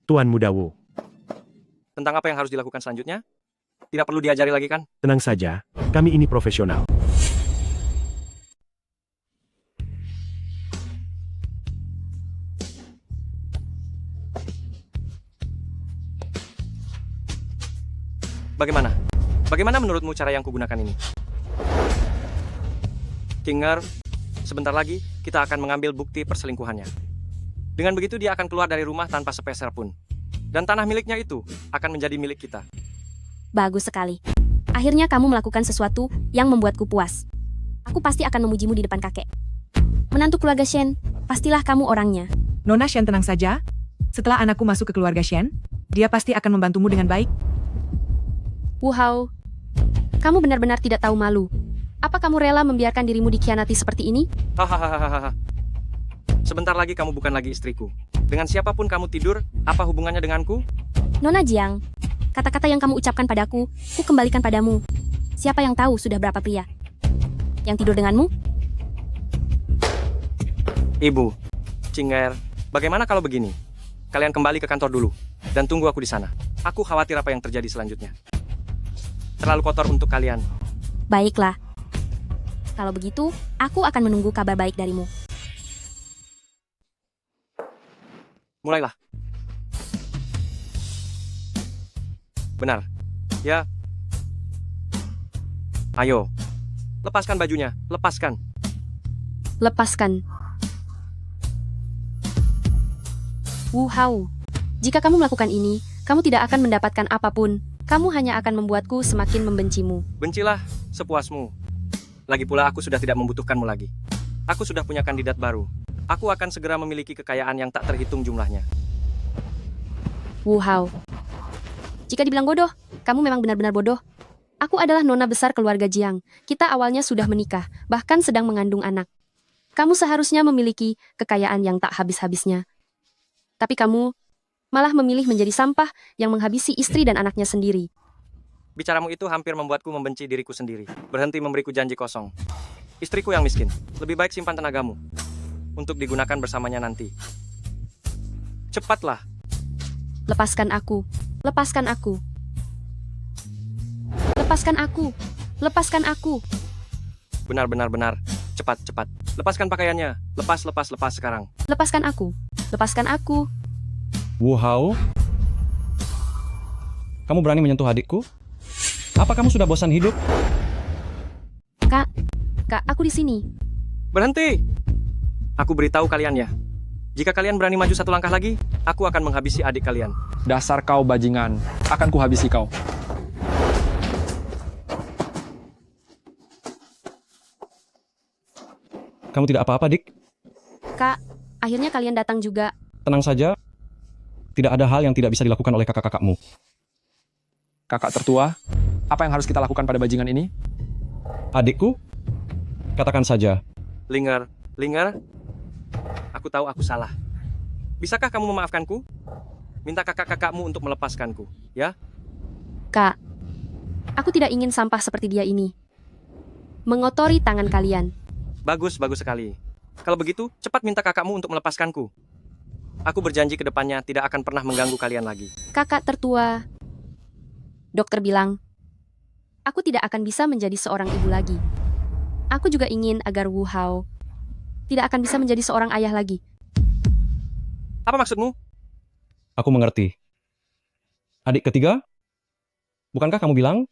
Tuan Muda Wu, Tentang apa yang harus dilakukan selanjutnya? Tidak perlu diajari lagi kan? tenang saja, kami ini profesional. Bagaimana? Bagaimana menurutmu cara yang kugunakan ini? Qing'er, sebentar lagi kita akan mengambil bukti perselingkuhannya. Dengan begitu dia akan keluar dari rumah tanpa sepeser pun. Dan tanah miliknya itu akan menjadi milik kita. Bagus sekali. Akhirnya kamu melakukan sesuatu yang membuatku puas. Aku pasti akan memujimu di depan kakek. Menantu keluarga Shen, pastilah kamu orangnya. Nona Shen tenang saja. Setelah anakku masuk ke keluarga Shen, dia pasti akan membantumu dengan baik. Wu Hao, kamu benar-benar tidak tahu malu. Apa kamu rela membiarkan dirimu dikhianati seperti ini? Hahaha. Sebentar lagi kamu bukan lagi istriku. Dengan siapapun kamu tidur, apa hubungannya denganku? Nona Jiang, kata-kata yang kamu ucapkan padaku, ku kembalikan padamu. Siapa yang tahu sudah berapa pria yang tidur denganmu? Ibu, Qing'er, bagaimana kalau begini? Kalian kembali ke kantor dulu, dan tunggu aku di sana. Aku khawatir apa yang terjadi selanjutnya. Terlalu kotor untuk kalian. Baiklah. Kalau begitu, aku akan menunggu kabar baik darimu. Mulailah. Benar. Ya. Ayo. Lepaskan bajunya. Lepaskan. Lepaskan. Wu Hao, jika kamu melakukan ini, kamu tidak akan mendapatkan apapun. Kamu hanya akan membuatku semakin membencimu. Bencilah sepuasmu. Lagi pula aku sudah tidak membutuhkanmu lagi. Aku sudah punya kandidat baru. Aku akan segera memiliki kekayaan yang tak terhitung jumlahnya. Wu Hao, jika dibilang bodoh, kamu memang benar-benar bodoh. Aku adalah nona besar keluarga Jiang. Kita awalnya sudah menikah, bahkan sedang mengandung anak. Kamu seharusnya memiliki kekayaan yang tak habis-habisnya. Tapi kamu malah memilih menjadi sampah yang menghabisi istri dan anaknya sendiri. Bicaramu itu hampir membuatku membenci diriku sendiri. Berhenti memberiku janji kosong. Istriku yang miskin. Lebih baik simpan tenagamu untuk digunakan bersamanya nanti. Cepatlah. Lepaskan aku. Lepaskan aku. Lepaskan aku. Lepaskan aku. Benar. Cepat. Lepaskan pakaiannya. Lepas sekarang. Lepaskan aku. Lepaskan aku. Wu Hao, kamu berani menyentuh adikku? Apa kamu sudah bosan hidup? Kak, aku di sini. Berhenti! Aku beritahu kalian ya. Jika kalian berani maju satu langkah lagi, aku akan menghabisi adik kalian. Dasar kau bajingan, akan kuhabisi kau. Kamu tidak apa-apa, Dik? Kak, akhirnya kalian datang juga. Tenang saja. Tidak ada hal yang tidak bisa dilakukan oleh kakak-kakakmu. Kakak tertua, apa yang harus kita lakukan pada bajingan ini? Adikku? Katakan saja. Linger. Aku tahu aku salah. Bisakah kamu memaafkanku? Minta kakak-kakakmu untuk melepaskanku, ya? Kak, aku tidak ingin sampah seperti dia ini mengotori tangan kalian. Bagus sekali. Kalau begitu, cepat minta kakakmu untuk melepaskanku. Aku berjanji ke depannya tidak akan pernah mengganggu kalian lagi. Kakak tertua, dokter bilang, aku tidak akan bisa menjadi seorang ibu lagi. Aku juga ingin agar Wu Hao tidak akan bisa menjadi seorang ayah lagi. Apa maksudmu? Aku mengerti. Adik ketiga? Bukankah kamu bilang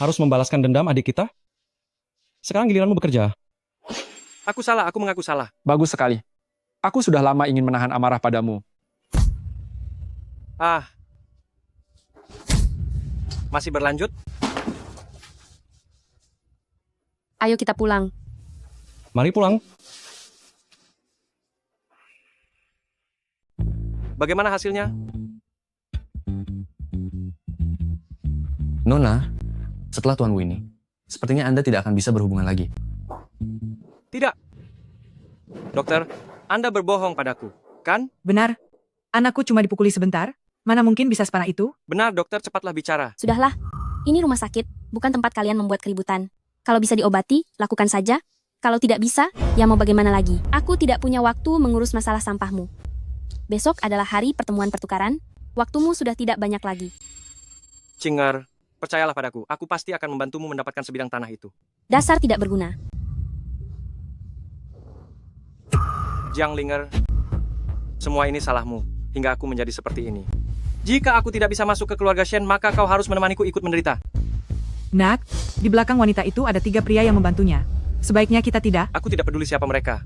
harus membalaskan dendam adik kita? Sekarang giliranmu bekerja. Aku salah, aku mengaku salah. Bagus sekali. Aku sudah lama ingin menahan amarah padamu. Masih berlanjut? Ayo kita pulang. Mari pulang. Bagaimana hasilnya? Nona, setelah Tuan Wu ini, sepertinya Anda tidak akan bisa berhubungan lagi. Tidak. Dokter, Anda berbohong padaku, kan? Benar. Anakku cuma dipukuli sebentar. Mana mungkin bisa separah itu? Benar, dokter, cepatlah bicara. Sudahlah, ini rumah sakit, bukan tempat kalian membuat keributan. Kalau bisa diobati, lakukan saja. Kalau tidak bisa, ya mau bagaimana lagi. Aku tidak punya waktu mengurus masalah sampahmu. Besok adalah hari pertemuan pertukaran. Waktumu sudah tidak banyak lagi. Cinger, percayalah padaku. Aku pasti akan membantumu mendapatkan sebidang tanah itu. Dasar tidak berguna. Jiang Linger, semua ini salahmu, hingga aku menjadi seperti ini. Jika aku tidak bisa masuk ke keluarga Shen, maka kau harus menemaniku ikut menderita. Nak, di belakang wanita itu ada 3 pria yang membantunya. Sebaiknya kita tidak. Aku tidak peduli siapa mereka.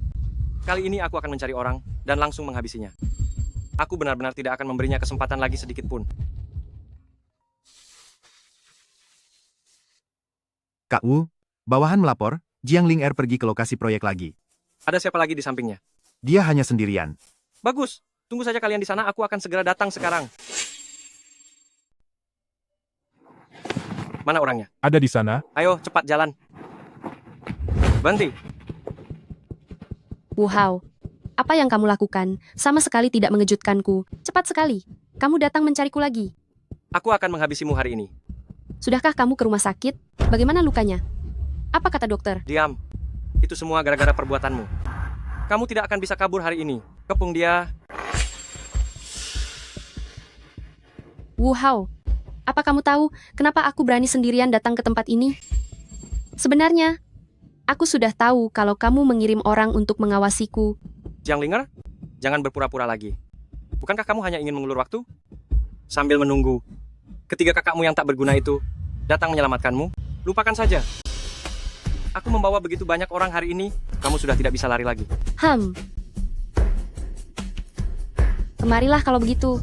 Kali ini aku akan mencari orang dan langsung menghabisinya. Aku benar-benar tidak akan memberinya kesempatan lagi sedikit pun. Kak Wu, bawahan melapor, Jiang Ling Er pergi ke lokasi proyek lagi. Ada siapa lagi di sampingnya? Dia hanya sendirian. Bagus, tunggu saja kalian di sana, aku akan segera datang sekarang. Mana orangnya? Ada di sana. Ayo, cepat jalan. Berhenti. Wu Hao, apa yang kamu lakukan? Sama sekali tidak mengejutkanku. Cepat sekali. Kamu datang mencariku lagi. Aku akan menghabisimu hari ini. Sudahkah kamu ke rumah sakit? Bagaimana lukanya? Apa kata dokter? Diam. Itu semua gara-gara perbuatanmu. Kamu tidak akan bisa kabur hari ini. Kepung dia. Wu Hao, apa kamu tahu kenapa aku berani sendirian datang ke tempat ini? Sebenarnya, aku sudah tahu kalau kamu mengirim orang untuk mengawasiku. Jiang Linger, jangan berpura-pura lagi. Bukankah kamu hanya ingin mengulur waktu? Sambil menunggu ketiga kakakmu yang tak berguna itu datang menyelamatkanmu, lupakan saja. Aku membawa begitu banyak orang hari ini, kamu sudah tidak bisa lari lagi. Kemarilah kalau begitu.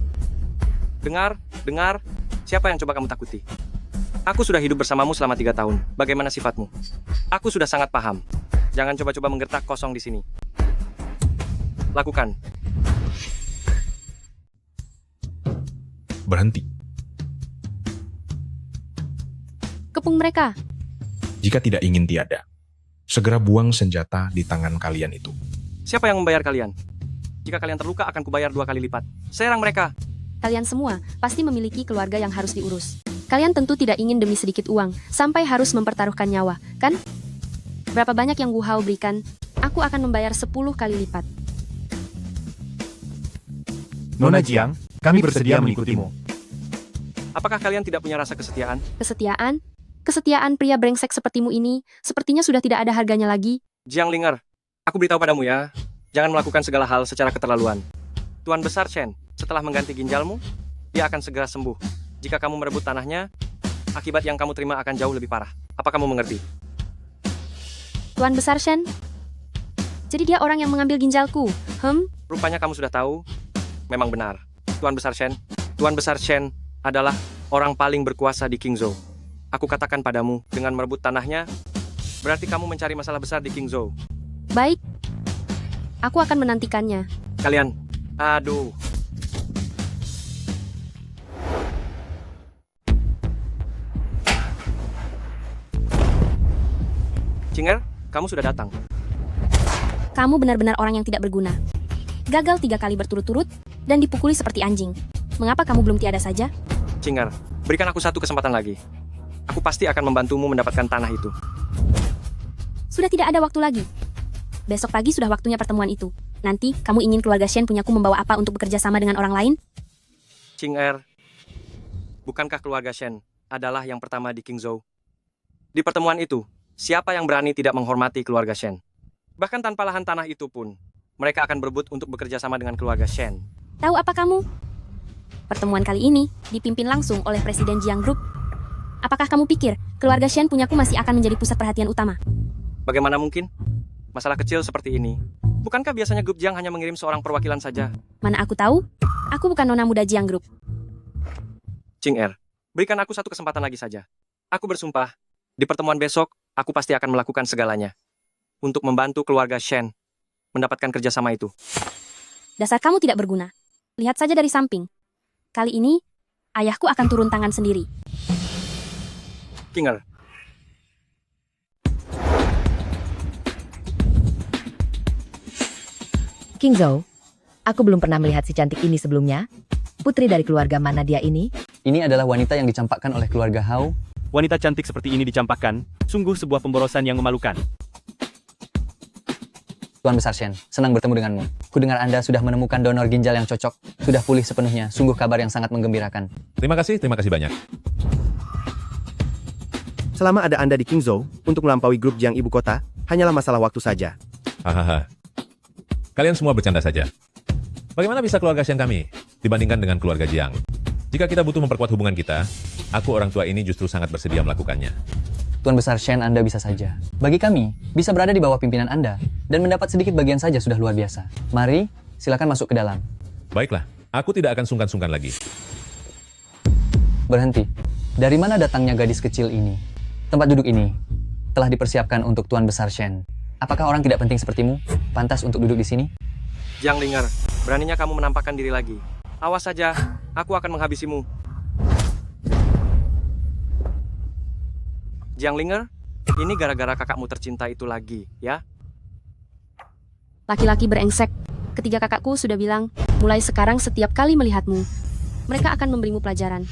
Dengar, siapa yang coba kamu takuti? Aku sudah hidup bersamamu selama 3 tahun. Bagaimana sifatmu? Aku sudah sangat paham. Jangan coba-coba menggertak kosong di sini. Lakukan. Berhenti. Kepung mereka. Jika tidak ingin tiada, segera buang senjata di tangan kalian itu. Siapa yang membayar kalian? Jika kalian terluka akan kubayar 2 kali lipat. Serang mereka. Kalian semua pasti memiliki keluarga yang harus diurus. Kalian tentu tidak ingin demi sedikit uang, sampai harus mempertaruhkan nyawa, kan? Berapa banyak yang Wu Hao berikan, aku akan membayar 10 kali lipat. Nona Jiang, kami bersedia mengikutimu. Apakah kalian tidak punya rasa kesetiaan? Kesetiaan? Kesetiaan pria brengsek sepertimu ini sepertinya sudah tidak ada harganya lagi. Jiang Linger, aku beritahu padamu ya, jangan melakukan segala hal secara keterlaluan. Tuan Besar Shen, setelah mengganti ginjalmu, dia akan segera sembuh. Jika kamu merebut tanahnya, akibat yang kamu terima akan jauh lebih parah. Apa kamu mengerti? Tuan Besar Shen? Jadi dia orang yang mengambil ginjalku? Rupanya kamu sudah tahu. Memang benar. Tuan Besar Shen adalah orang paling berkuasa di Qingzhou. Aku katakan padamu, dengan merebut tanahnya, berarti kamu mencari masalah besar di Qingzhou. Baik. Aku akan menantikannya. Kalian, aduh. Cinger, kamu sudah datang. Kamu benar-benar orang yang tidak berguna. Gagal 3 kali berturut-turut, dan dipukuli seperti anjing. Mengapa kamu belum tiada saja? Cinger, berikan aku satu kesempatan lagi. Aku pasti akan membantumu mendapatkan tanah itu. Sudah tidak ada waktu lagi. Besok pagi sudah waktunya pertemuan itu. Nanti, kamu ingin keluarga Shen punyaku membawa apa untuk bekerja sama dengan orang lain? Cinger, bukankah keluarga Shen adalah yang pertama di Qingzhou? Di pertemuan itu, siapa yang berani tidak menghormati keluarga Shen? Bahkan tanpa lahan tanah itu pun, mereka akan berebut untuk bekerja sama dengan keluarga Shen. Tahu apa kamu? Pertemuan kali ini dipimpin langsung oleh Presiden Jiang Group. Apakah kamu pikir keluarga Shen punyaku masih akan menjadi pusat perhatian utama? Bagaimana mungkin? Masalah kecil seperti ini. Bukankah biasanya grup Jiang hanya mengirim seorang perwakilan saja? Mana aku tahu? Aku bukan nona muda Jiang Group. Cinger, berikan aku satu kesempatan lagi saja. Aku bersumpah, di pertemuan besok, aku pasti akan melakukan segalanya untuk membantu keluarga Shen mendapatkan kerjasama itu. Dasar kamu tidak berguna. Lihat saja dari samping. Kali ini, ayahku akan turun tangan sendiri. Kinger, Qingzhou, aku belum pernah melihat si cantik ini sebelumnya. Putri dari keluarga mana dia ini? Ini adalah wanita yang dicampakkan oleh keluarga Hao. Wanita cantik seperti ini dicampakkan, sungguh sebuah pemborosan yang memalukan. Tuan Besar Shen, senang bertemu denganmu. Kudengar Anda sudah menemukan donor ginjal yang cocok, sudah pulih sepenuhnya, sungguh kabar yang sangat menggembirakan. Terima kasih banyak. Selama ada Anda di Qingzhou, untuk melampaui grup Jiang ibu kota, hanyalah masalah waktu saja. Hahaha. Kalian semua bercanda saja. Bagaimana bisa keluarga Shen kami dibandingkan dengan keluarga Jiang? Jika kita butuh memperkuat hubungan kita, aku orang tua ini justru sangat bersedia melakukannya. Tuan Besar Shen, Anda bisa saja. Bagi kami, bisa berada di bawah pimpinan Anda, dan mendapat sedikit bagian saja sudah luar biasa. Mari, silakan masuk ke dalam. Baiklah, aku tidak akan sungkan-sungkan lagi. Berhenti. Dari mana datangnya gadis kecil ini? Tempat duduk ini telah dipersiapkan untuk Tuan Besar Shen. Apakah orang tidak penting sepertimu pantas untuk duduk di sini? Jiang Linger, beraninya kamu menampakkan diri lagi. Awas saja, aku akan menghabisimu. Jiang Linger, ini gara-gara kakakmu tercinta itu lagi, ya? Laki-laki berengsek. Ketiga kakakku sudah bilang, mulai sekarang setiap kali melihatmu, mereka akan memberimu pelajaran.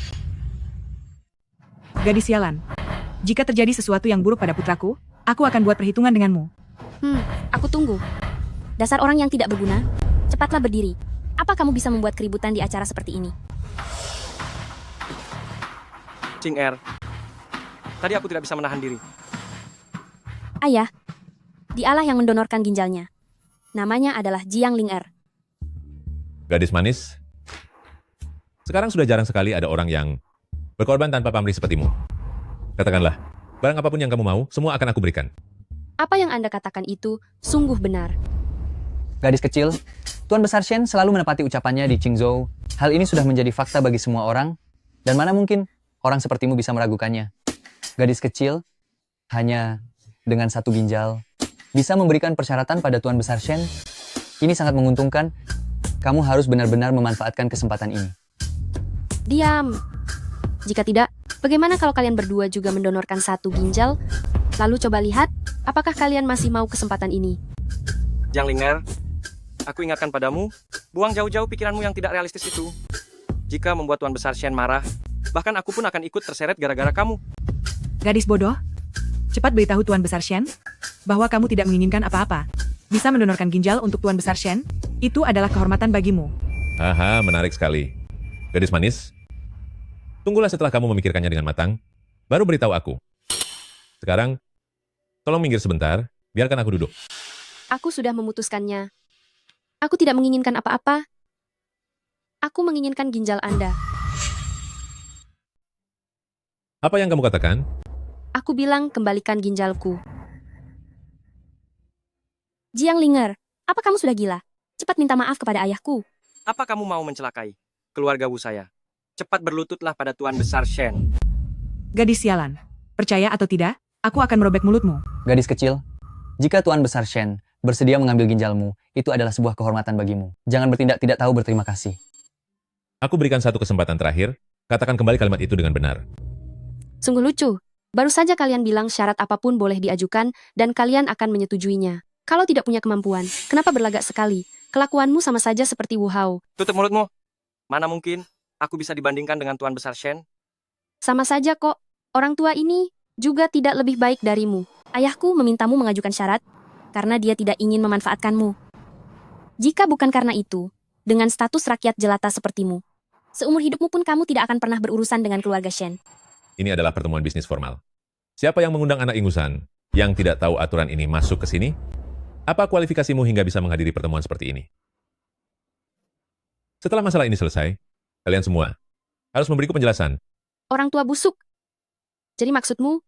Gadis sialan. Jika terjadi sesuatu yang buruk pada putraku, aku akan buat perhitungan denganmu. Aku tunggu. Dasar orang yang tidak berguna. Cepatlah berdiri. Apa kamu bisa membuat keributan di acara seperti ini? Cinger, tadi aku tidak bisa menahan diri. Ayah, dialah yang mendonorkan ginjalnya. Namanya adalah Jiang Linger. Gadis manis, sekarang sudah jarang sekali ada orang yang berkorban tanpa pamrih sepertimu. Katakanlah, barang apapun yang kamu mau, semua akan aku berikan. Apa yang Anda katakan itu sungguh benar. Gadis kecil, Tuan Besar Shen selalu menepati ucapannya di Qingzhou. Hal ini sudah menjadi fakta bagi semua orang, dan mana mungkin orang sepertimu bisa meragukannya. Gadis kecil, hanya dengan satu ginjal, bisa memberikan persyaratan pada Tuan Besar Shen. Ini sangat menguntungkan. Kamu harus benar-benar memanfaatkan kesempatan ini. Diam. Jika tidak, bagaimana kalau kalian berdua juga mendonorkan satu ginjal? Lalu coba lihat, apakah kalian masih mau kesempatan ini? Jiang Linger, aku ingatkan padamu, buang jauh-jauh pikiranmu yang tidak realistis itu. Jika membuat Tuan Besar Shen marah, bahkan aku pun akan ikut terseret gara-gara kamu. Gadis bodoh, cepat beritahu Tuan Besar Shen bahwa kamu tidak menginginkan apa-apa. Bisa mendonorkan ginjal untuk Tuan Besar Shen, itu adalah kehormatan bagimu. Haha, menarik sekali. Gadis manis, tunggulah setelah kamu memikirkannya dengan matang, baru beritahu aku. Sekarang, tolong minggir sebentar, biarkan aku duduk. Aku sudah memutuskannya. Aku tidak menginginkan apa-apa. Aku menginginkan ginjal Anda. Apa yang kamu katakan? Aku bilang kembalikan ginjalku. Jiang Linger, apa kamu sudah gila? Cepat minta maaf kepada ayahku. Apa kamu mau mencelakai keluarga Wu saya? Cepat berlututlah pada Tuan Besar Shen. Gadis sialan. Percaya atau tidak, aku akan merobek mulutmu. Gadis kecil, jika Tuan Besar Shen bersedia mengambil ginjalmu, itu adalah sebuah kehormatan bagimu. Jangan bertindak tidak tahu berterima kasih. Aku berikan satu kesempatan terakhir, katakan kembali kalimat itu dengan benar. Sungguh lucu. Baru saja kalian bilang syarat apapun boleh diajukan dan kalian akan menyetujuinya. Kalau tidak punya kemampuan, kenapa berlagak sekali? Kelakuanmu sama saja seperti Wu Hao. Tutup mulutmu. Mana mungkin aku bisa dibandingkan dengan Tuan Besar Shen? Sama saja kok. Orang tua ini juga tidak lebih baik darimu. Ayahku memintamu mengajukan syarat karena dia tidak ingin memanfaatkanmu. Jika bukan karena itu, dengan status rakyat jelata sepertimu, seumur hidupmu pun kamu tidak akan pernah berurusan dengan keluarga Shen. Ini adalah pertemuan bisnis formal. Siapa yang mengundang anak ingusan yang tidak tahu aturan ini masuk ke sini? Apa kualifikasimu hingga bisa menghadiri pertemuan seperti ini? Setelah masalah ini selesai, kalian semua harus memberiku penjelasan. Orang tua busuk. Jadi maksudmu,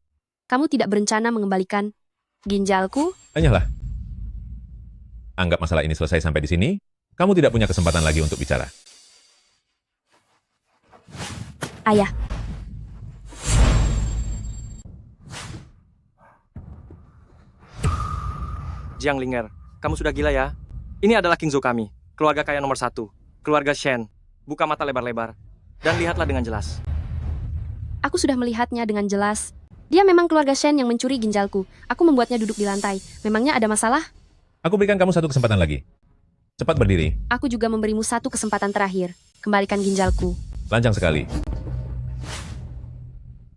kamu tidak berencana mengembalikan ginjalku? Tanyalah. Anggap masalah ini selesai sampai di sini, kamu tidak punya kesempatan lagi untuk bicara. Ayah. Jiang Linger, kamu sudah gila ya? Ini adalah Qingzhou kami, keluarga kaya nomor 1. Keluarga Shen. Buka mata lebar-lebar. Dan lihatlah dengan jelas. Aku sudah melihatnya dengan jelas. Dia memang keluarga Shen yang mencuri ginjalku. Aku membuatnya duduk di lantai. Memangnya ada masalah? Aku berikan kamu satu kesempatan lagi. Cepat berdiri. Aku juga memberimu satu kesempatan terakhir. Kembalikan ginjalku. Lancang sekali.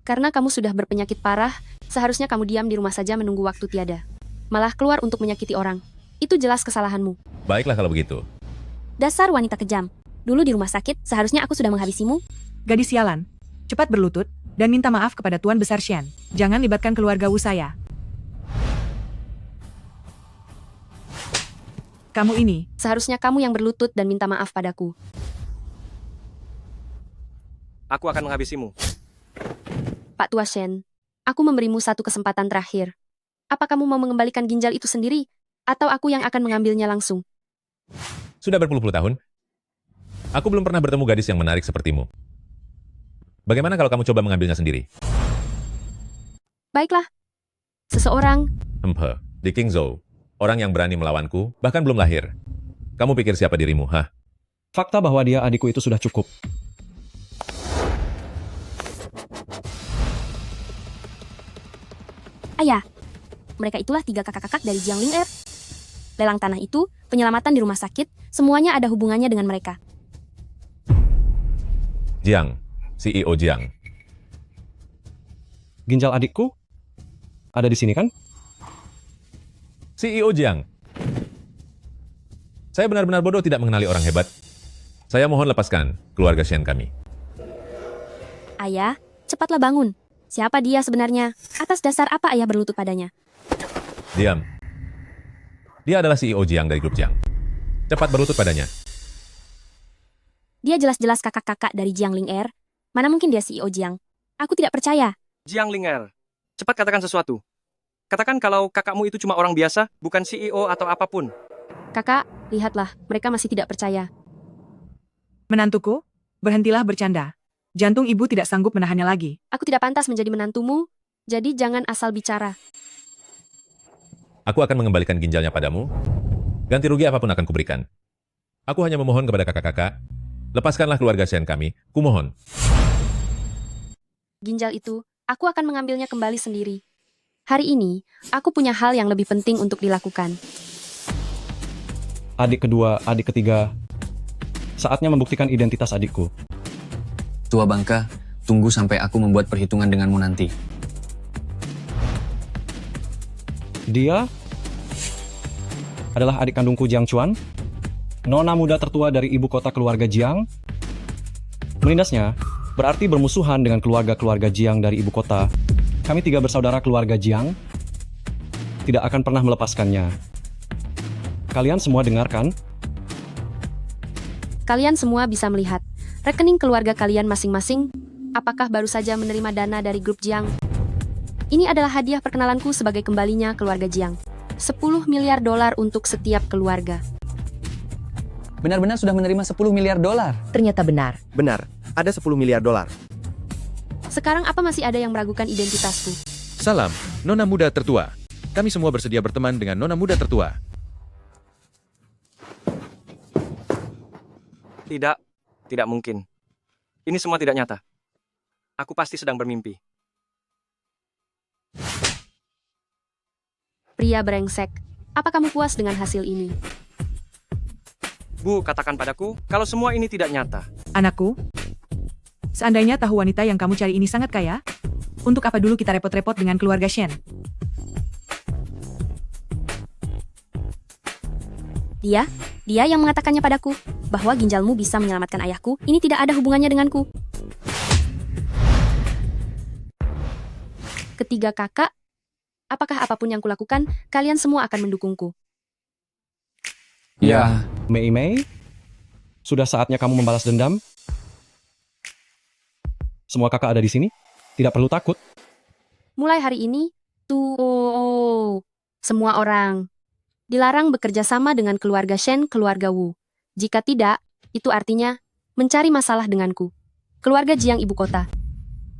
Karena kamu sudah berpenyakit parah, seharusnya kamu diam di rumah saja menunggu waktu tiada. Malah keluar untuk menyakiti orang. Itu jelas kesalahanmu. Baiklah kalau begitu. Dasar wanita kejam. Dulu di rumah sakit, seharusnya aku sudah menghabisimu. Gadis sialan. Cepat berlutut dan minta maaf kepada Tuan Besar Shen. Jangan libatkan keluarga Wu saya. Kamu ini. Seharusnya kamu yang berlutut dan minta maaf padaku. Aku akan menghabisimu. Pak Tua Shen, aku memberimu satu kesempatan terakhir. Apa kamu mau mengembalikan ginjal itu sendiri? Atau aku yang akan mengambilnya langsung? Sudah berpuluh-puluh tahun, aku belum pernah bertemu gadis yang menarik sepertimu. Bagaimana kalau kamu coba mengambilnya sendiri? Baiklah. Seseorang... Di Qingzhou, orang yang berani melawanku, bahkan belum lahir. Kamu pikir siapa dirimu, hah? Fakta bahwa dia adikku itu sudah cukup. Ayah, mereka itulah 3 kakak-kakak dari Jiang Linger. Lelang tanah itu, penyelamatan di rumah sakit, semuanya ada hubungannya dengan mereka. Jiang, CEO Jiang. Ginjal adikku? Ada di sini kan? CEO Jiang. Saya benar-benar bodoh tidak mengenali orang hebat. Saya mohon lepaskan keluarga Shen kami. Ayah, cepatlah bangun. Siapa dia sebenarnya? Atas dasar apa ayah berlutut padanya? Diam. Dia adalah CEO Jiang dari grup Jiang. Cepat berlutut padanya. Dia jelas-jelas kakak-kakak dari Jiang Linger. Mana mungkin dia CEO Jiang? Aku tidak percaya. Jiang Linger, cepat katakan sesuatu. Katakan kalau kakakmu itu cuma orang biasa, bukan CEO atau apapun. Kakak, lihatlah, mereka masih tidak percaya. Menantuku, berhentilah bercanda. Jantung ibu tidak sanggup menahannya lagi. Aku tidak pantas menjadi menantumu, jadi jangan asal bicara. Aku akan mengembalikan ginjalnya padamu. Ganti rugi apapun akan kuberikan. Aku hanya memohon kepada kakak-kakak, lepaskanlah keluarga Shen kami, kumohon. Ginjal itu, aku akan mengambilnya kembali sendiri. Hari ini, aku punya hal yang lebih penting untuk dilakukan. Adik kedua, adik ketiga. Saatnya membuktikan identitas adikku. Tua bangka, tunggu sampai aku membuat perhitungan denganmu nanti. Dia adalah adik kandungku Jiang Chuan, nona muda tertua dari ibu kota keluarga Jiang. Melindasnya berarti bermusuhan dengan keluarga-keluarga Jiang dari ibu kota. Kami 3 bersaudara keluarga Jiang tidak akan pernah melepaskannya. Kalian semua dengarkan? Kalian semua bisa melihat rekening keluarga kalian masing-masing. Apakah baru saja menerima dana dari grup Jiang? Ini adalah hadiah perkenalanku sebagai kembalinya keluarga Jiang. 10 miliar dolar untuk setiap keluarga. Benar-benar sudah menerima 10 miliar dolar. Ternyata benar. Benar, ada 10 miliar dolar. Sekarang apa masih ada yang meragukan identitasku? Salam, Nona Muda Tertua. Kami semua bersedia berteman dengan Nona Muda Tertua. Tidak, tidak mungkin. Ini semua tidak nyata. Aku pasti sedang bermimpi. Pria brengsek, apa kamu puas dengan hasil ini? Bu, katakan padaku, kalau semua ini tidak nyata. Anakku, seandainya tahu wanita yang kamu cari ini sangat kaya, untuk apa dulu kita repot-repot dengan keluarga Shen? Dia yang mengatakannya padaku, bahwa ginjalmu bisa menyelamatkan ayahku, ini tidak ada hubungannya denganku. Ketiga kakak, apakah apapun yang kulakukan, kalian semua akan mendukungku. Ya, Mei Mei, sudah saatnya kamu membalas dendam. Semua kakak ada di sini, tidak perlu takut. Mulai hari ini, semua orang dilarang bekerja sama dengan keluarga Shen, keluarga Wu. Jika tidak, itu artinya mencari masalah denganku. Keluarga Jiang ibu kota.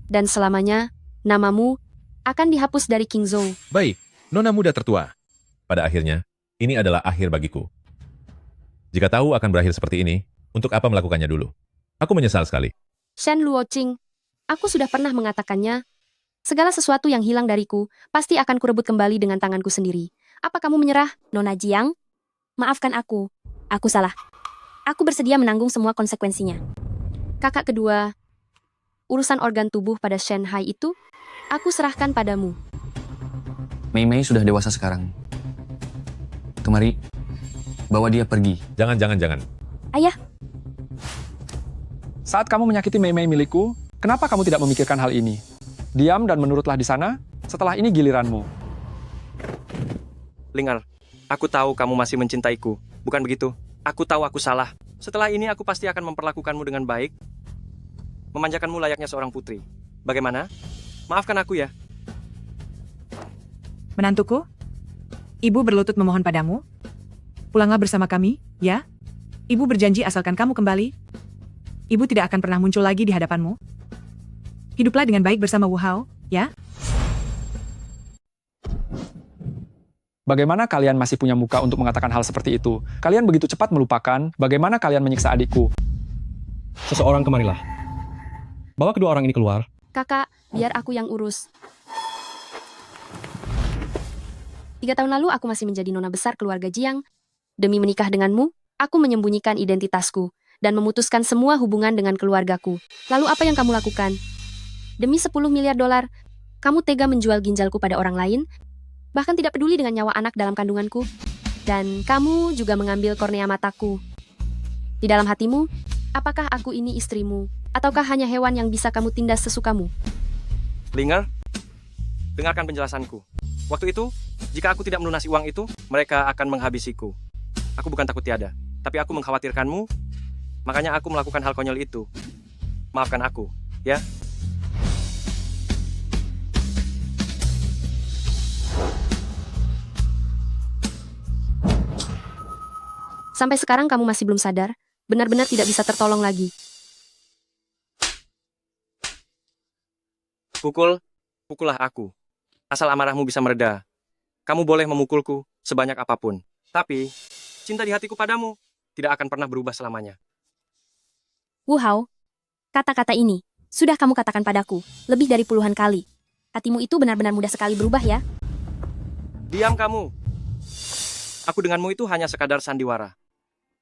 Dan selamanya, namamu akan dihapus dari Qingzhou. Baik, Nona Muda Tertua. Pada akhirnya, ini adalah akhir bagiku. Jika tahu akan berakhir seperti ini, untuk apa melakukannya dulu? Aku menyesal sekali. Shen Luoqing, aku sudah pernah mengatakannya, segala sesuatu yang hilang dariku, pasti akan kurebut kembali dengan tanganku sendiri. Apa kamu menyerah, Nona Jiang? Maafkan aku. Aku salah. Aku bersedia menanggung semua konsekuensinya. Kakak kedua, urusan organ tubuh pada Shanghai itu, aku serahkan padamu. Mei Mei sudah dewasa sekarang. Kemari, bawa dia pergi. Jangan. Ayah, Saat kamu menyakiti Mei Mei milikku, kenapa kamu tidak memikirkan hal ini? Diam dan menurutlah di sana, setelah ini giliranmu. Ling-er, aku tahu kamu masih mencintaiku. Bukan begitu? Aku tahu aku salah. Setelah ini aku pasti akan memperlakukanmu dengan baik. Memanjakanmu layaknya seorang putri. Bagaimana? Maafkan aku ya. Menantuku, ibu berlutut memohon padamu. Pulanglah bersama kami, ya? Ibu berjanji asalkan kamu kembali. Ibu tidak akan pernah muncul lagi di hadapanmu. Hiduplah dengan baik bersama Wu Hao, ya? Bagaimana kalian masih punya muka untuk mengatakan hal seperti itu? Kalian begitu cepat melupakan bagaimana kalian menyiksa adikku. Seseorang kemarilah. Bawa kedua orang ini keluar. kakak, biar aku yang urus. 3 tahun lalu aku masih menjadi nona besar keluarga Jiang. Demi menikah denganmu, aku menyembunyikan identitasku dan memutuskan semua hubungan dengan keluargaku. Lalu apa yang kamu lakukan? Demi 10 miliar dolar, kamu tega menjual ginjalku pada orang lain, bahkan tidak peduli dengan nyawa anak dalam kandunganku. Dan kamu juga mengambil kornea mataku. Di dalam hatimu, apakah aku ini istrimu, ataukah hanya hewan yang bisa kamu tindas sesukamu? Ling-er, dengarkan penjelasanku. Waktu itu, jika aku tidak melunasi uang itu, mereka akan menghabisiku. Aku bukan takut tiada, tapi aku mengkhawatirkanmu, makanya aku melakukan hal konyol itu. Maafkan aku, ya? Sampai sekarang kamu masih belum sadar, benar-benar tidak bisa tertolong lagi. Pukullah aku. Asal amarahmu bisa mereda. Kamu boleh memukulku sebanyak apapun. Tapi, cinta di hatiku padamu tidak akan pernah berubah selamanya. Wu Hao, kata-kata ini sudah kamu katakan padaku lebih dari puluhan kali. Hatimu itu benar-benar mudah sekali berubah ya. Diam kamu. Aku denganmu itu hanya sekadar sandiwara.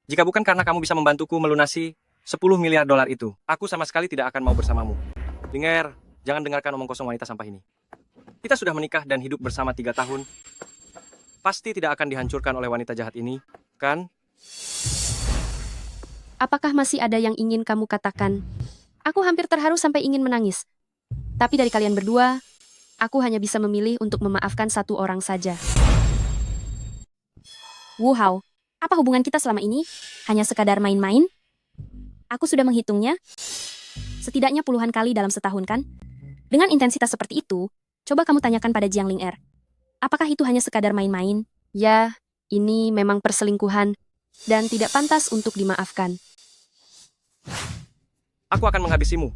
Jika bukan karena kamu bisa membantuku melunasi 10 miliar dolar itu, aku sama sekali tidak akan mau bersamamu. Ling-er, jangan dengarkan omong kosong wanita sampah ini. Kita sudah menikah dan hidup bersama 3 tahun. Pasti tidak akan dihancurkan oleh wanita jahat ini, kan? Apakah masih ada yang ingin kamu katakan? Aku hampir terharu sampai ingin menangis. Tapi dari kalian berdua, aku hanya bisa memilih untuk memaafkan satu orang saja. Wu Hao, apa hubungan kita selama ini? Hanya sekadar main-main? Aku sudah menghitungnya. Setidaknya puluhan kali dalam setahun kan? Dengan intensitas seperti itu, coba kamu tanyakan pada Jiang Ling-er. Apakah itu hanya sekadar main-main? Ya, ini memang perselingkuhan dan tidak pantas untuk dimaafkan. Aku akan menghabisimu.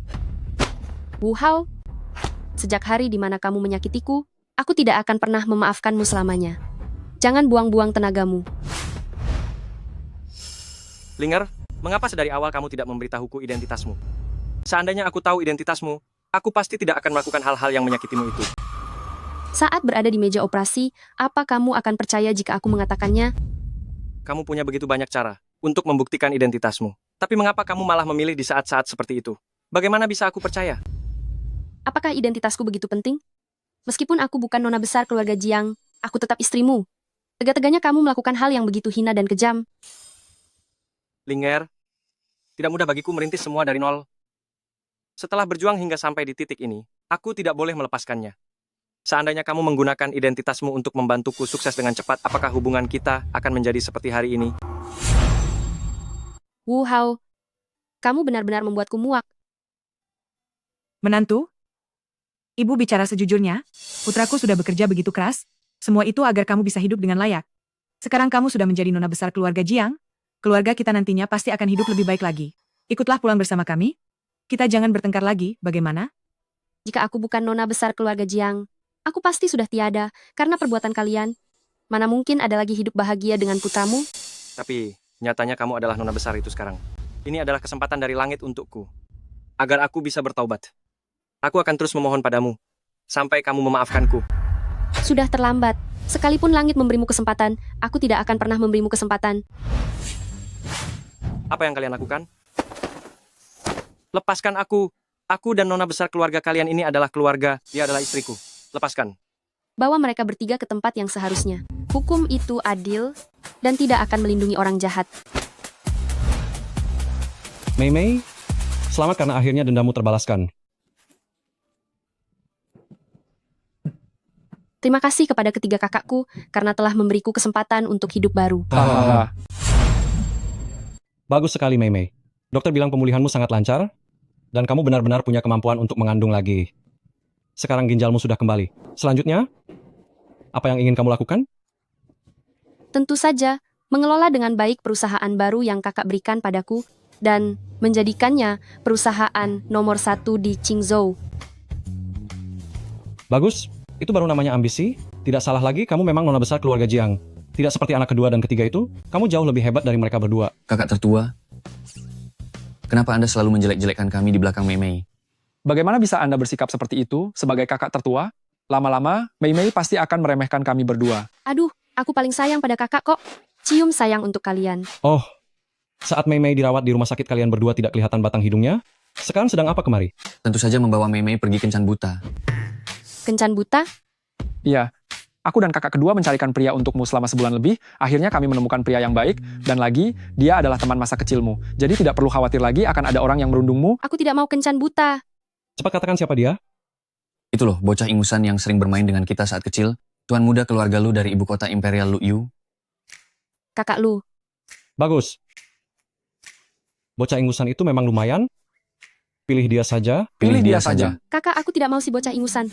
Wu Hao, sejak hari di mana kamu menyakitiku, aku tidak akan pernah memaafkanmu selamanya. Jangan buang-buang tenagamu. Linger, mengapa sedari awal kamu tidak memberitahuku identitasmu? Seandainya aku tahu identitasmu, aku pasti tidak akan melakukan hal-hal yang menyakitimu itu. Saat berada di meja operasi, apa kamu akan percaya jika aku mengatakannya? Kamu punya begitu banyak cara untuk membuktikan identitasmu. Tapi mengapa kamu malah memilih di saat-saat seperti itu? Bagaimana bisa aku percaya? Apakah identitasku begitu penting? Meskipun aku bukan nona besar keluarga Jiang, aku tetap istrimu. Tega-teganya kamu melakukan hal yang begitu hina dan kejam. Linger, tidak mudah bagiku merintis semua dari nol. Setelah berjuang hingga sampai di titik ini, aku tidak boleh melepaskannya. Seandainya kamu menggunakan identitasmu untuk membantuku sukses dengan cepat, apakah hubungan kita akan menjadi seperti hari ini? Wu Hao, kamu benar-benar membuatku muak. Menantu? Ibu bicara sejujurnya, putraku sudah bekerja begitu keras, semua itu agar kamu bisa hidup dengan layak. Sekarang kamu sudah menjadi nona besar keluarga Jiang, keluarga kita nantinya pasti akan hidup lebih baik lagi. Ikutlah pulang bersama kami. Kita jangan bertengkar lagi, bagaimana? Jika aku bukan nona besar keluarga Jiang, aku pasti sudah tiada karena perbuatan kalian. Mana mungkin ada lagi hidup bahagia dengan putramu? Tapi, nyatanya kamu adalah nona besar itu sekarang. Ini adalah kesempatan dari langit untukku. Agar aku bisa bertaubat. Aku akan terus memohon padamu. Sampai kamu memaafkanku. Sudah terlambat. Sekalipun langit memberimu kesempatan, aku tidak akan pernah memberimu kesempatan. Apa yang kalian lakukan? Lepaskan aku. Aku dan nona besar keluarga kalian ini adalah keluarga. Dia adalah istriku. Lepaskan. Bawa mereka bertiga ke tempat yang seharusnya. Hukum itu adil dan tidak akan melindungi orang jahat. Mei Mei, selamat karena akhirnya dendamu terbalaskan. Terima kasih kepada ketiga kakakku karena telah memberiku kesempatan untuk hidup baru. Bagus sekali Mei Mei. Dokter bilang pemulihanmu sangat lancar, dan kamu benar-benar punya kemampuan untuk mengandung lagi. Sekarang ginjalmu sudah kembali. Selanjutnya, apa yang ingin kamu lakukan? Tentu saja, mengelola dengan baik perusahaan baru yang kakak berikan padaku, dan menjadikannya perusahaan nomor 1 di Qingzhou. Bagus, itu baru namanya ambisi. Tidak salah lagi, kamu memang nona besar keluarga Jiang. Tidak seperti anak kedua dan ketiga itu, kamu jauh lebih hebat dari mereka berdua. Kakak tertua, kenapa Anda selalu menjelek-jelekkan kami di belakang Mei Mei? Bagaimana bisa Anda bersikap seperti itu sebagai kakak tertua? Lama-lama, Mei Mei pasti akan meremehkan kami berdua. Aduh, aku paling sayang pada kakak kok. Cium sayang untuk kalian. Oh, saat Mei Mei dirawat di rumah sakit kalian berdua tidak kelihatan batang hidungnya? Sekarang sedang apa kemari? Tentu saja membawa Mei Mei pergi kencan buta. Kencan buta? Iya, aku dan kakak kedua mencarikan pria untukmu selama sebulan lebih. Akhirnya kami menemukan pria yang baik, dan lagi, dia adalah teman masa kecilmu. Jadi tidak perlu khawatir lagi akan ada orang yang merundungmu. Aku tidak mau kencan buta. Cepat katakan siapa dia? Itu loh, bocah ingusan yang sering bermain dengan kita saat kecil. Tuan muda keluarga Lu dari ibu kota Imperial Lu Yu. Kakak Lu. Bagus. Bocah ingusan itu memang lumayan. Pilih dia saja. Pilih dia saja. Kakak, aku tidak mau si bocah ingusan.